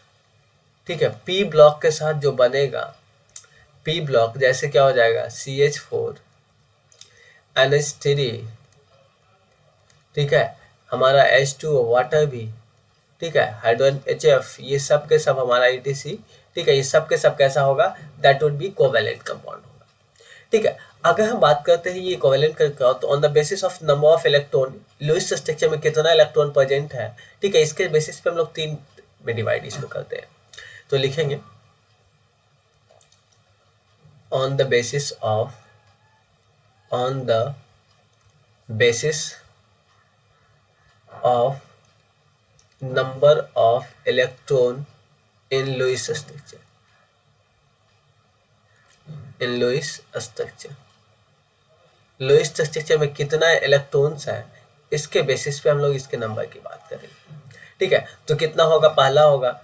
ठीक है। पी ब्लॉक के साथ जो बनेगा, पी ब्लॉक जैसे क्या हो जाएगा, CH4 NH3, ठीक है, हमारा H2O वाटर भी, ठीक है, हाइड्रोजन HF, ये सब के सब हमारा ETC, ठीक है, ये सब के सब कैसा होगा, that would be covalent compound होगा, ठीक है। अगर हम बात करते हैं ये कोवेलेंट का, तो on the basis of number of electron, Lewis structure में कितना इलेक्ट्रॉन प्रेजेंट है, ठीक है, इसके बेसिस पे हम लोग 3 में डिवाइड इसको करते हैं। तो लिखेंगे on the basis of, on the basis of number of electron in Lewis structure, in Lewis structure, Lewis structure में कितना इलेक्ट्रॉन्स है, इसके बेसिस पे हम लोग इसके नंबर की बात करेंगे, ठीक है। तो कितना होगा, पहला होगा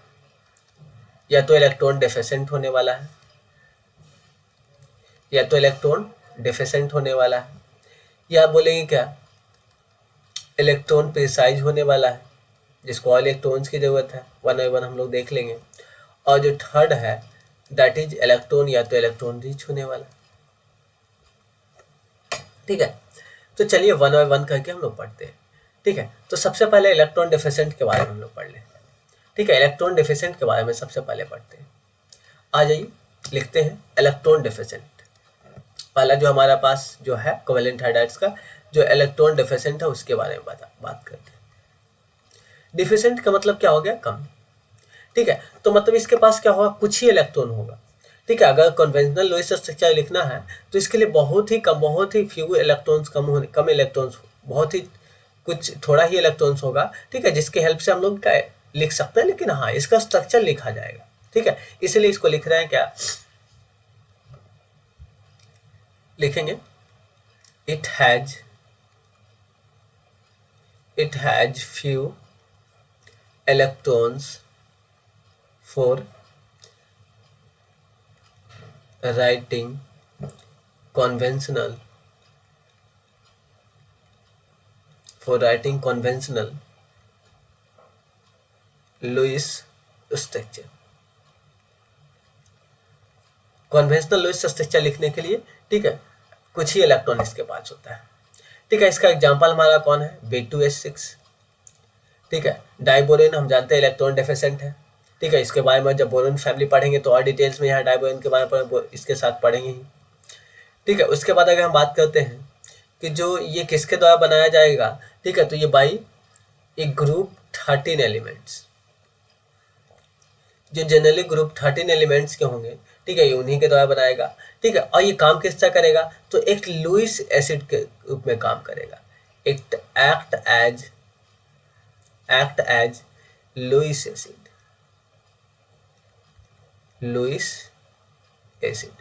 या तो इलेक्ट्रॉन डेफिशिएंट होने वाला है, या तो इलेक्ट्रॉन डेफिशिएंट होने वाला है, या बोलेंगे क्या, इलेक्ट्रॉन प्रिसाइज होने वाला है, जिसको ऑल इलेक्ट्रॉन्स की जरूरत है, 1 बाय 1 हम लोग देख लेंगे। और जो थर्ड है दैट इज इलेक्ट्रॉन या तो इलेक्ट्रॉन रिच होने वाला, ठीक है। तो चलिए 1 बाय 1 करके हम लोग पढ़ते हैं, ठीक है। तो सबसे पहले इलेक्ट्रॉन डेफिशिएंट के बारे में हम लोग पढ़ लें, ठीक है। इलेक्ट्रॉन डेफिशिएंट के बारे में सबसे पहले पढ़ते हैं। आ जाइए लिखते हैं इलेक्ट्रॉन डेफिशिएंट। पहला जो हमारा पास जो है कोवेलेंट हाइड्राइड्स का जो इलेक्ट्रॉन डेफिशिएंट है उसके बारे में बात करते हैं। डिफिशिएंट का मतलब क्या हो गया, कम, ठीक है। तो मतलब इसके पास क्या होगा, कुछ ही इलेक्ट्रॉन होगा, ठीक है। अगर कन्वेंशनल लुईस स्ट्रक्चर लिखना है तो इसके लिए बहुत ही फ्यू इलेक्ट्रॉन्स, कम इलेक्ट्रॉन्स, बहुत ही कुछ थोड़ा ही इलेक्ट्रॉन्स होगा, ठीक है, जिसके हेल्प से हम लोग क्या लिख सकते हैं, लेकिन हाँ इसका स्ट्रक्चर लिखा जाएगा, ठीक है। इसलिए इसको लिख रहे हैं क्या, लिखेंगे it has few electrons for writing conventional Lewis structure। Conventional Lewis structure लिखने के लिए, ठीक है, कुछ ही इलेक्ट्रॉन इसके पास होता है, ठीक है। इसका एग्जांपल हमारा कौन है, B2H6, ठीक है। डाइबोरेन हम जानते हैं इलेक्ट्रॉन डेफिशिएंट है, ठीक है। इसके बारे में जब बोरोन फैमिली पढ़ेंगे तो और डिटेल्स में यहाँ डाइबोरेन के बारे में इसके साथ पढ़ेंगे ही, ठीक है। उसके बाद अगर हम बात करते हैं कि जो ये किसके द्वारा बनाया जाएगा, ठीक है, तो ये बाई एक ग्रुप 13 एलिमेंट्स, जो जनरली ग्रुप 13 एलिमेंट्स के होंगे, ठीक है, ये उन्हीं के द्वारा बनाएगा, ठीक है। और ये काम किस तरह करेगा, तो एक लुईस एसिड के रूप में काम करेगा, एक एक्ट एज लुईस एसिड,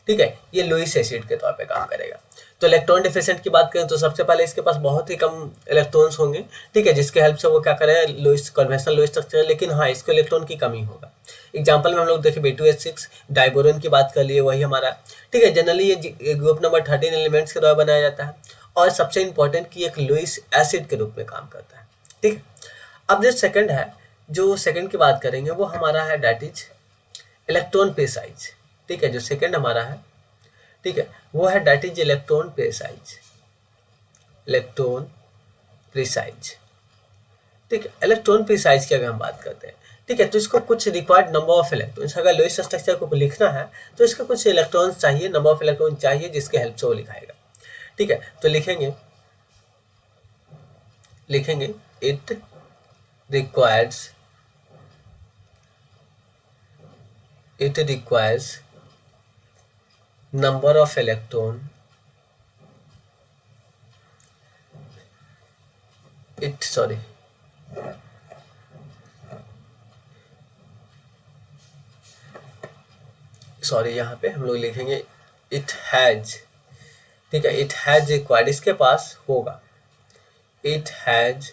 ठीक है, ये लुईस एसिड के तौर पे काम करेगा। तो इलेक्ट्रॉन डेफिशिएंट की बात करें तो सबसे पहले इसके पास बहुत ही कम इलेक्ट्रॉन्स होंगे, ठीक है, जिसके हेल्प से वो क्या करेगा, लुईस कन्वेंशनल लुईस स्ट्रक्चर, लेकिन हाँ इसको इलेक्ट्रॉन की कमी होगा। एग्जाम्पल में हम लोग देखें B2H6, डाइबोरेन की बात कर लिए, वही हमारा, ठीक है। जनरली ये ग्रुप नंबर 13 एलिमेंट्स के द्वारा बनाया जाता है, और सबसे इंपॉर्टेंट कि एक लुईस एसिड के रूप में काम करता है, ठीक है। अब जो सेकंड है, जो सेकंड की बात करेंगे वो हमारा है दैट इज इलेक्ट्रॉन प्रिसाइज, ठीक है। जो सेकंड हमारा है, ठीक है, वो है that is electron precise, electron precise. ठीक है, इलेक्ट्रॉन प्रिसाइज की अगर हम बात करते हैं, ठीक है, तो इसको कुछ रिक्वायर्ड नंबर ऑफ इलेक्ट्रॉन्स, अगर लुईस स्ट्रक्चर को लिखना है तो इसका कुछ इलेक्ट्रॉन्स चाहिए, नंबर ऑफ इलेक्ट्रॉन चाहिए, जिसके हेल्प से वो लिखाएगा। ठीक है, तो लिखेंगे it requires number of electron यहाँ पे हम लोग लिखेंगे इट हैज। ठीक है, इट हैज रिक्वायर्ड, इसके पास होगा, it has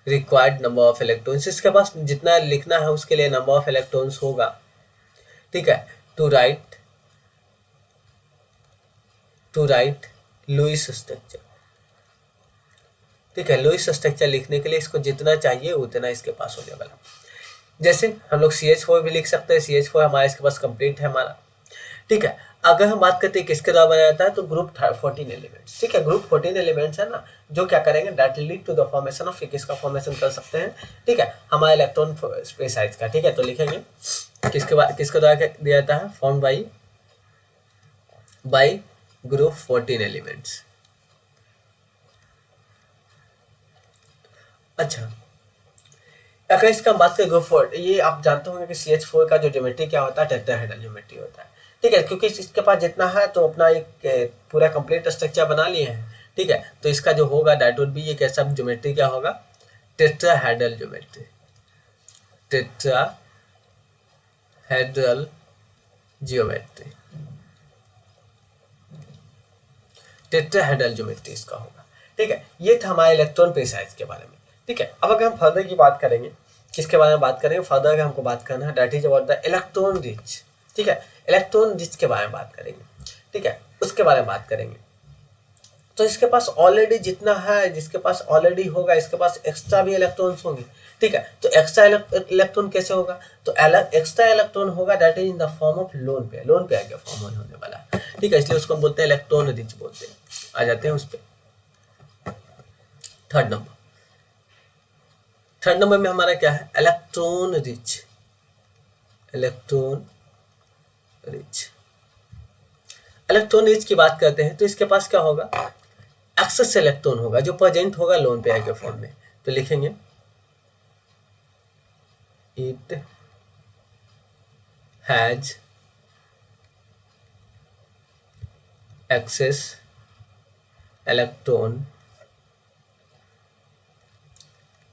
required number of electrons, इसके पास जितना लिखना है उसके लिए नंबर ऑफ इलेक्ट्रॉन्स होगा। ठीक है, टू राइट लुईस स्ट्रक्चर। ठीक है, लुईस स्ट्रक्चर लिखने के लिए इसको जितना चाहिए उतना इसके पास होने वाला। जैसे हम लोग CH4 भी लिख सकते हैं, CH4 हमारा इसके पास कंप्लीट है हमारा। ठीक है, अगर हम बात करते हैं किसके द्वारा बनाया जाता है, तो ग्रुप 14 एलिमेंट्स। ठीक है, ग्रुप 14 एलिमेंट्स है ना, जो क्या करेंगे, that lead to the formation of, किसका फॉर्मेशन कर सकते हैं, ठीक है, हमारा इलेक्ट्रॉन प्रिसाइज का। ठीक है, तो लिखेंगे किसके द्वारा दिया जाता है, फॉर्म बाई ग्रुप 14 एलिमेंट्स। अच्छा, अगर इसका बात करें ग्रुप 4, ये आप जानते होंगे कि CH4 का जो ज्योमेट्री क्या होता है, टेट्राहेड्रल ज्योमेट्री होता है। ठीक है, क्योंकि इसके पास जितना है तो अपना एक पूरा कंप्लीट स्ट्रक्चर बना लिए हैं। ठीक है, तो इसका जो होगा दैट वुड बी, ये कैसा ज्योमेट्री क्या होगा, tetrahedral geometry, tetrahedral geometry, tetrahedral geometry इसका होगा। ठीक है, ये था हमारे इलेक्ट्रॉन प्रिसाइज के बारे में। ठीक है, अब अगर हम फर्दर की बात करेंगे, किसके बारे में बात करेंगे, फर्दर अगर हमको बात करना है, that is about the electron rich. ठीक है, इलेक्ट्रॉन रिच के बारे में बात करेंगे। ठीक है, उसके बारे में बात करेंगे, तो इसके पास ऑलरेडी जितना है, जिसके पास ऑलरेडी होगा, इसके पास एक्स्ट्रा भी इलेक्ट्रॉन्स होंगे। ठीक है, तो एक्स्ट्रा इलेक्ट्रॉन कैसे होगा, तो एक्स्ट्रा इलेक्ट्रॉन होगा that is in the form of lone pair के फॉर्म में होने वाला है। ठीक है, इसलिए उसको हम बोलते हैं इलेक्ट्रॉन रिच बोलते हैं। आ जाते हैं उस पर, थर्ड नंबर में हमारा क्या है, इलेक्ट्रॉन रिच की बात करते हैं, तो इसके पास क्या होगा, एक्सेस इलेक्ट्रॉन होगा, जो प्रेजेंट होगा लोन पेयर के फॉर्म में। तो लिखेंगे it has excess electron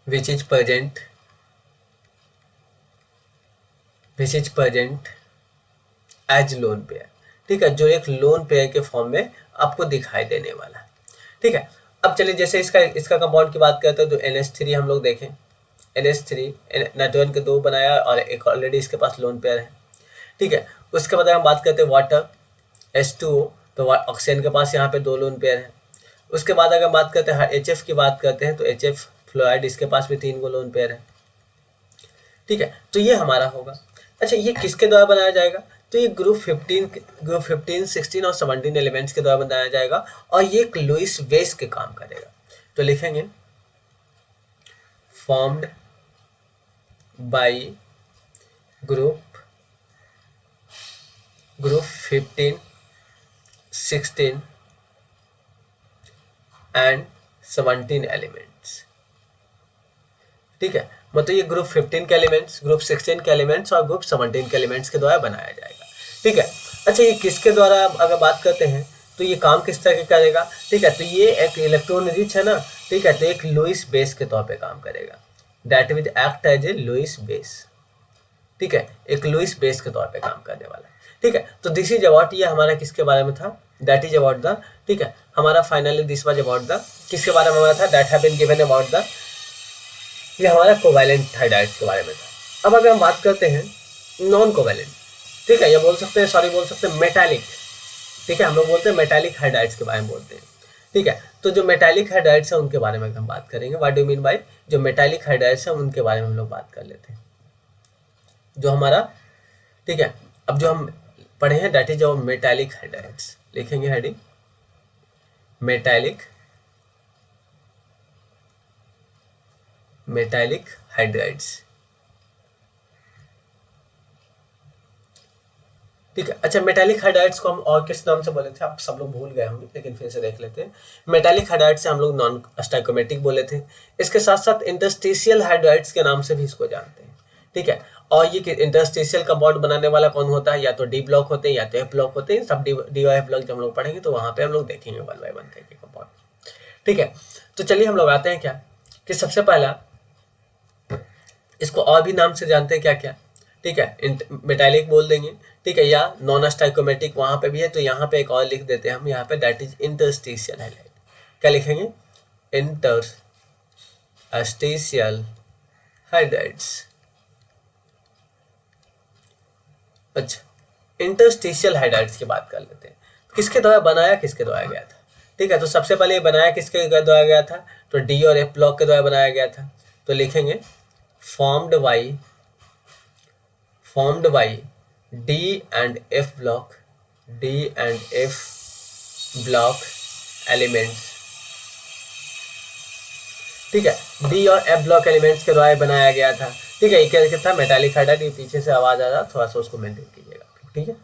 which is present as lone pair. ठीक है, जो एक लोन पेयर के फॉर्म में आपको दिखाई देने वाला। ठीक है, अब चलिए जैसे इसका कंपाउंड की बात करते हैं, तो NH3 हम लोग देखें, NH3 नाइट्रोजन के 2 बनाया और एक ऑलरेडी इसके पास लोन पेयर है। ठीक है, उसके बाद हम बात करते हैं वाटर H2O, तो ऑक्सीजन के पास यहाँ पे 2 लोन पेयर है। उसके बाद अगर बात करते हैं HF की बात करते हैं, तो HF फ्लोराइड, इसके पास भी 3 लोन पेयर है। ठीक है, तो ये हमारा होगा। अच्छा, ये किसके द्वारा बनाया जाएगा, तो ये ग्रुप 15, 16 और 17 एलिमेंट्स के द्वारा बनाया जाएगा, और ये एक लुईस बेस के काम करेगा। तो लिखेंगे formed by group 15, 16 and 17 elements. ठीक है, मतलब ये ग्रुप 15 के एलिमेंट्स, ग्रुप 16 के एलिमेंट्स और ग्रुप 17 के एलिमेंट्स के द्वारा बनाया जाएगा। ठीक है, अच्छा, ये किसके द्वारा अगर बात करते हैं, तो ये काम किस तरह का करेगा। ठीक है, तो ये एक इलेक्ट्रॉन रिच है ना। ठीक है, तो एक लुईस बेस के तौर पे काम करेगा, that will act as a Lewis base. ठीक है, एक लुईस बेस के तौर पे काम करने वाला है। ठीक है, तो दिस इज अबाउट, ये हमारा किसके बारे में था, दैट इज अबाउट द, ठीक है, हमारा finally this was about the, किसके बारे में हमारा था, that have been given about the, ये हमारा कोवैलेंट हाइड्राइड्स के बारे में था। अब अगर हम बात करते हैं नॉन कोवैलेंट, ठीक है, ये बोल सकते हैं मेटालिक। ठीक है, हम लोग बोलते हैं मेटालिक हाइड्राइड्स के बारे में बोलते हैं। ठीक है, तो जो मेटालिक हाइड्राइड्स है उनके बारे में हम बात करेंगे। व्हाट डू मीन बाय, जो मेटालिक हाइड्राइड्स है उनके बारे में हम लोग बात कर लेते हैं, जो हमारा, ठीक है, अब जो हम पढ़े हैं that is our metallic hydrides. लिखेंगे हेडिंग मेटालिक हाइड्राइड्स। ठीक है। अच्छा, मेटालिक हाइड्राइड्स को हम और किस नाम से बोले थे, आप सब लोग भूल गए होंगे, लेकिन फिर से देख लेते हैं। मेटालिक हाइड्राइड्स से हम लोग नॉन स्टाइकोमेटिक बोले थे। इसके साथ साथ इंटरस्टिशियल हाइड्राइड्स के नाम से भी इसको जानते हैं। ठीक है। और ये इंटरस्टिशियल कंपाउंड बनाने वाला कौन होता है, या तो डी ब्लॉक होते हैं या तो एफ ब्लॉक होते हैं। सब डी और एफ ब्लॉक जब हम लोग पढ़ेंगे तो वहां पे हम लोग देखेंगे वन बाय वन करके कंपाउंड। ठीक है। तो चलिए हम लोग आते हैं क्या कि सबसे पहला इसको और भी नाम से जानते हैं क्या क्या। ठीक है, मेटालिक बोल देंगे। ठीक है, या नॉन स्टाइकोमेटिक वहां पे भी है, तो यहाँ पे एक और लिख देते हैं हम यहाँ पे, दैट इज इंटरस्टिशियल हाइड्राइड। क्या लिखेंगे, इंटरस्टिशियल हाइड्राइड्स। अच्छा, इंटरस्टिशियल हाइड्राइड्स की बात कर लेते हैं। किसके द्वारा बनाया, किसके द्वारा गया था। ठीक है, तो सबसे पहले ये बनाया किसके द्वारा गया था, तो डी और एफ ब्लॉक के द्वारा बनाया गया था। तो लिखेंगे formed by D and F block elements। ठीक है, डी और एफ ब्लॉक एलिमेंट्स के द्वारा बनाया गया था। ठीक है, ये क्या था, मेटालिक हाइड्राइड। पीछे से आवाज आ रहा, थोड़ा सा उसको मेंटेन कीजिएगा। ठीक है,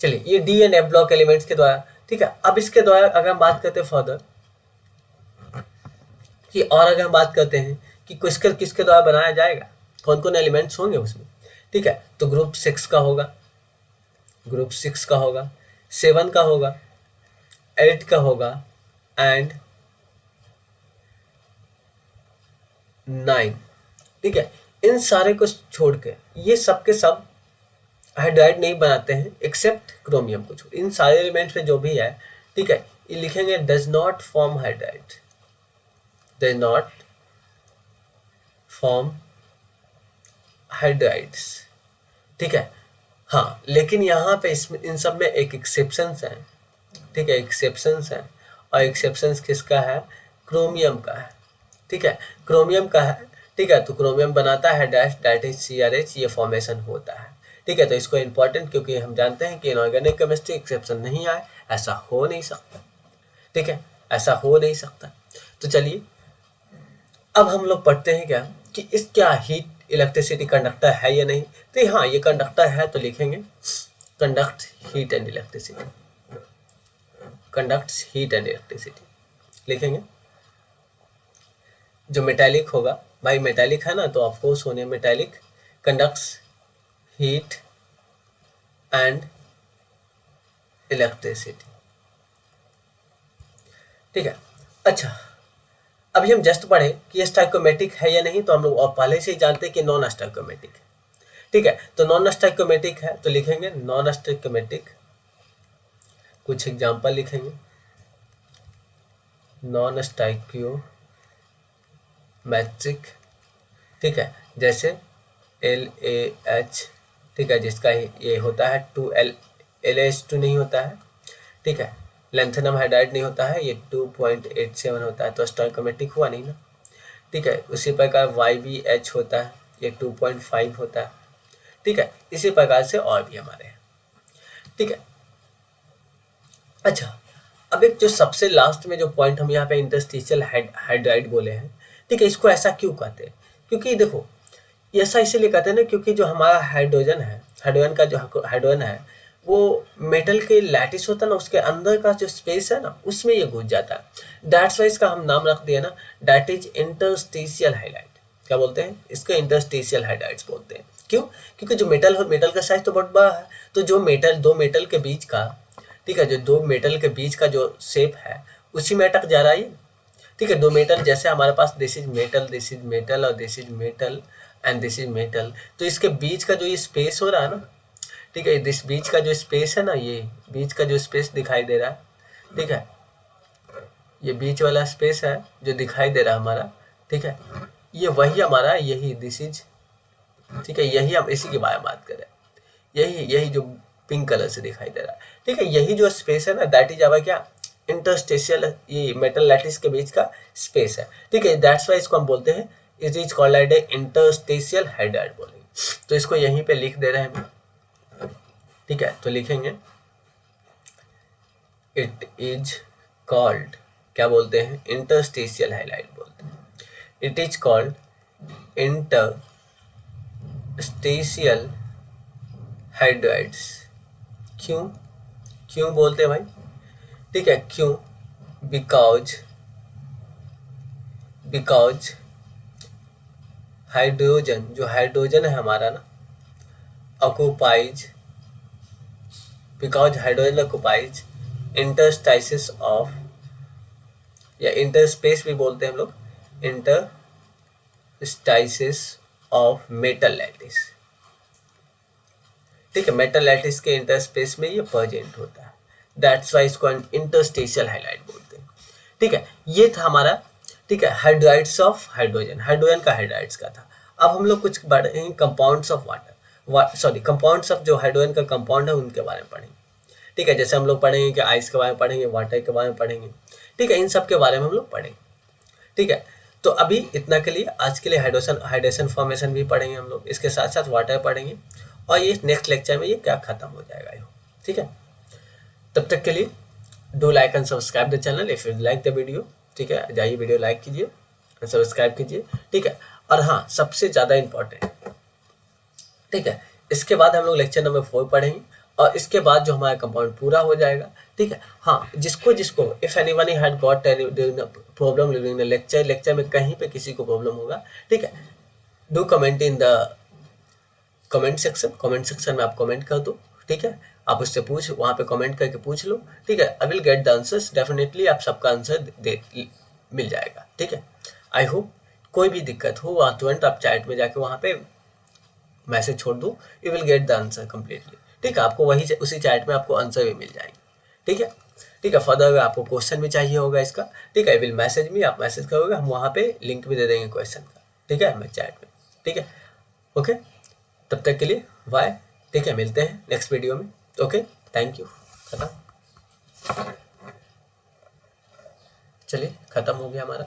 चलिए, ये D and F block elements के द्वारा। ठीक है, अब इसके द्वारा अगर हम बात करते हैं फर्दर कि, और अगर हम बात करते हैं कि किसके द्वारा बनाया जाएगा, कौन कौन एलिमेंट्स होंगे उसमें। ठीक है, तो ग्रुप 6 का होगा, 7 का होगा, 8 का होगा एंड 9। ठीक है, इन सारे को छोड़ के ये सब के सब हाइड्राइड नहीं बनाते हैं एक्सेप्ट क्रोमियम को छोड़। इन सारे एलिमेंट्स में जो भी है, ठीक है, ये लिखेंगे डज नॉट फॉर्म हाइड्राइड्स। ठीक है, हाँ, लेकिन यहाँ पे इसमें इन सब में एक एक्सेप्शंस है। ठीक है, एक्सेप्शंस है, और एक्सेप्शंस किसका है, क्रोमियम का है। ठीक है, क्रोमियम का है। ठीक है, तो क्रोमियम बनाता है डैश, दैट इज CrH, ये फॉर्मेशन होता है। ठीक है, तो इसको इम्पोर्टेंट, क्योंकि हम जानते हैं कि इनऑर्गेनिक केमिस्ट्री एक्सेप्शन नहीं आए, ऐसा हो नहीं सकता। ठीक है, ऐसा हो नहीं सकता। तो चलिए अब हम लोग पढ़ते हैं क्या कि इस क्या हीट इलेक्ट्रिसिटी कंडक्टर है या नहीं। तो हाँ, ये कंडक्टर है, तो लिखेंगे कंडक्ट हीट एंड इलेक्ट्रिसिटी, लिखेंगे। जो मेटालिक होगा, भाई मेटालिक है ना, तो ऑफकोर्स होने metallic conducts heat and electricity. ठीक है, अच्छा, अभी हम जस्ट पढ़े कि ये स्टाइकोमेटिक है या नहीं, तो हम लोग और पहले से ही जानते हैं कि नॉन स्टाइकोमेटिक है। ठीक है, तो नॉन स्टाइकोमेटिक है, तो लिखेंगे नॉन स्टाइकोमेटिक। कुछ एग्जांपल लिखेंगे, नॉन स्टाइकोमेट्रिक। ठीक है, जैसे LaH। ठीक है, जिसका ये होता है 2L, LaH2 नहीं होता है। ठीक है, लैंथेनम हाइड्राइड नहीं होता है, ये 2.87 होता है, तो स्टाइकोमेटिक हुआ नहीं ना। ठीक है, उसी प्रकार YbH होता है, ये 2.5 होता है। ठीक है, इसी प्रकार से और भी हमारे हैं। ठीक है, अच्छा, अब एक जो सबसे लास्ट में जो पॉइंट हम यहाँ पे इंटरस्टिशियल हाइड्राइड बोले हैं। ठीक है, इसको ऐसा क्यों कहते हैं, क्योंकि देखो ऐसा इसीलिए कहते हैं ना, क्योंकि जो हमारा हाइड्रोजन है, हाइड्रोजन है, वो मेटल के लैटिस होता है ना, उसके अंदर का जो स्पेस है ना, उसमें ये घुस जाता है। दैट्स वाई इसका हम नाम रख दिया ना, दैट इज इंटरस्टिशियल हाइड्राइड। क्या बोलते हैं इसको, इंटरस्टिशियल हाइड्राइड्स बोलते हैं। क्यों, क्योंकि जो मेटल का साइज तो बहुत बड़ा है, तो जो दो मेटल के बीच का, ठीक है, जो दो मेटल के बीच का जो शेप है, उसी में अटक जा रहा है। ठीक है, दो मेटल, जैसे हमारे पास दिस इज मेटल और दिस इज मेटल, तो इसके बीच का जो ये स्पेस हो रहा है ना, ठीक है, इस बीच का जो स्पेस है ना, ये बीच का जो स्पेस दिखाई दे रहा है, ठीक है, ये बीच वाला स्पेस है जो दिखाई दे रहा है हमारा, ठीक है, ये वही हमारा, यही दिस इज, ठीक है, यही हम इसी के बारे में बात कर रहे हैं, यही जो पिंक कलर से दिखाई दे रहा है। ठीक है, यही जो स्पेस है ना, दैट इज आवर क्या, इंटरस्टिशियल, ये मेटल लैटिस के बीच का स्पेस है। ठीक है, दैट्स वाई इसको हम बोलते हैं, it is called a interstitial hydride बोलेंगे। तो इसको यहीं पे लिख दे रहे हैं हम। ठीक है, तो लिखेंगे इट इज कॉल्ड, क्या बोलते हैं, इंटरस्टेशियल हाइलाइट बोलते हैं। It is called interstitial hydrides. क्यों क्यों बोलते हैं भाई, ठीक है, क्यों, बिकॉज हाइड्रोजन, जो हाइड्रोजन है हमारा ना, occupies, because hydrogen occupies इंटरस्टाइसिस of, या इंटरस्पेस भी बोलते हैं हम लोग, इंटरस्टाइसिस ऑफ मेटल लैटिस। ठीक है, मेटल लैटिस के इंटरस्पेस में ये प्रेजेंट होता है, दैट्स वाई इसको इंटरस्टेशियल हाइलाइट बोलते हैं। ठीक है, ये था हमारा, ठीक है, हाइड्राइड्स ऑफ हाइड्रोजन, हाइड्रोजन का हाइड्राइड्स का था। अब हम लोग कुछ पढ़ेंगे compounds of water, compounds of जो हाइड्रोजन का कंपाउंड है उनके बारे में पढ़ेंगे। ठीक है, जैसे हम लोग पढ़ेंगे कि आइस के बारे में पढ़ेंगे, वाटर के बारे में पढ़ेंगे। ठीक है, इन सब के बारे में हम लोग पढ़ेंगे। ठीक है, तो अभी इतना के लिए, आज के लिए हाइड्रेशन फॉर्मेशन भी पढ़ेंगे हम लोग, इसके साथ साथ वाटर पढ़ेंगे, और ये नेक्स्ट लेक्चर में ये क्या खत्म हो जाएगा। ठीक है, तब तक के लिए do like and subscribe the channel if you like the video. ठीक है, जाइए वीडियो लाइक कीजिए, सब्सक्राइब कीजिए। ठीक है, और हाँ, सबसे ज़्यादा इम्पोर्टेंट, ठीक है, इसके बाद हम लोग लेक्चर नंबर 4 पढ़ेंगे, और इसके बाद जो हमारा कंपाउंड पूरा हो जाएगा। ठीक है, हाँ, जिसको if anyone had got problem during the lecture में कहीं पे किसी को प्रॉब्लम होगा, ठीक है, do comment in the comment section में आप कमेंट कर दो। ठीक है, आप उससे वहाँ पे कमेंट करके पूछ लो। ठीक है, I will get the answers, definitely आप सबका आंसर मिल जाएगा। ठीक है, आई होप कोई भी दिक्कत हो वहाँ तुरंत आप चैट में जाके वहाँ पे मैसेज छोड़ दो, you will get the answer completely. ठीक है, आपको उसी चैट में आपको आंसर भी मिल जाएंगे। ठीक है, ठीक है, फर्दर अगर आपको क्वेश्चन भी चाहिए होगा इसका, ठीक है, आई विल मैसेज मी, आप मैसेज करोगे, हम वहाँ पे लिंक भी दे देंगे क्वेश्चन का। ठीक है, मैं चैट में। ठीक है, ओके, तब तक के लिए बाय। ठीक है, मिलते हैं नेक्स्ट वीडियो में। Okay, thank you. खत्म, चलिए, खत्म हो गया हमारा।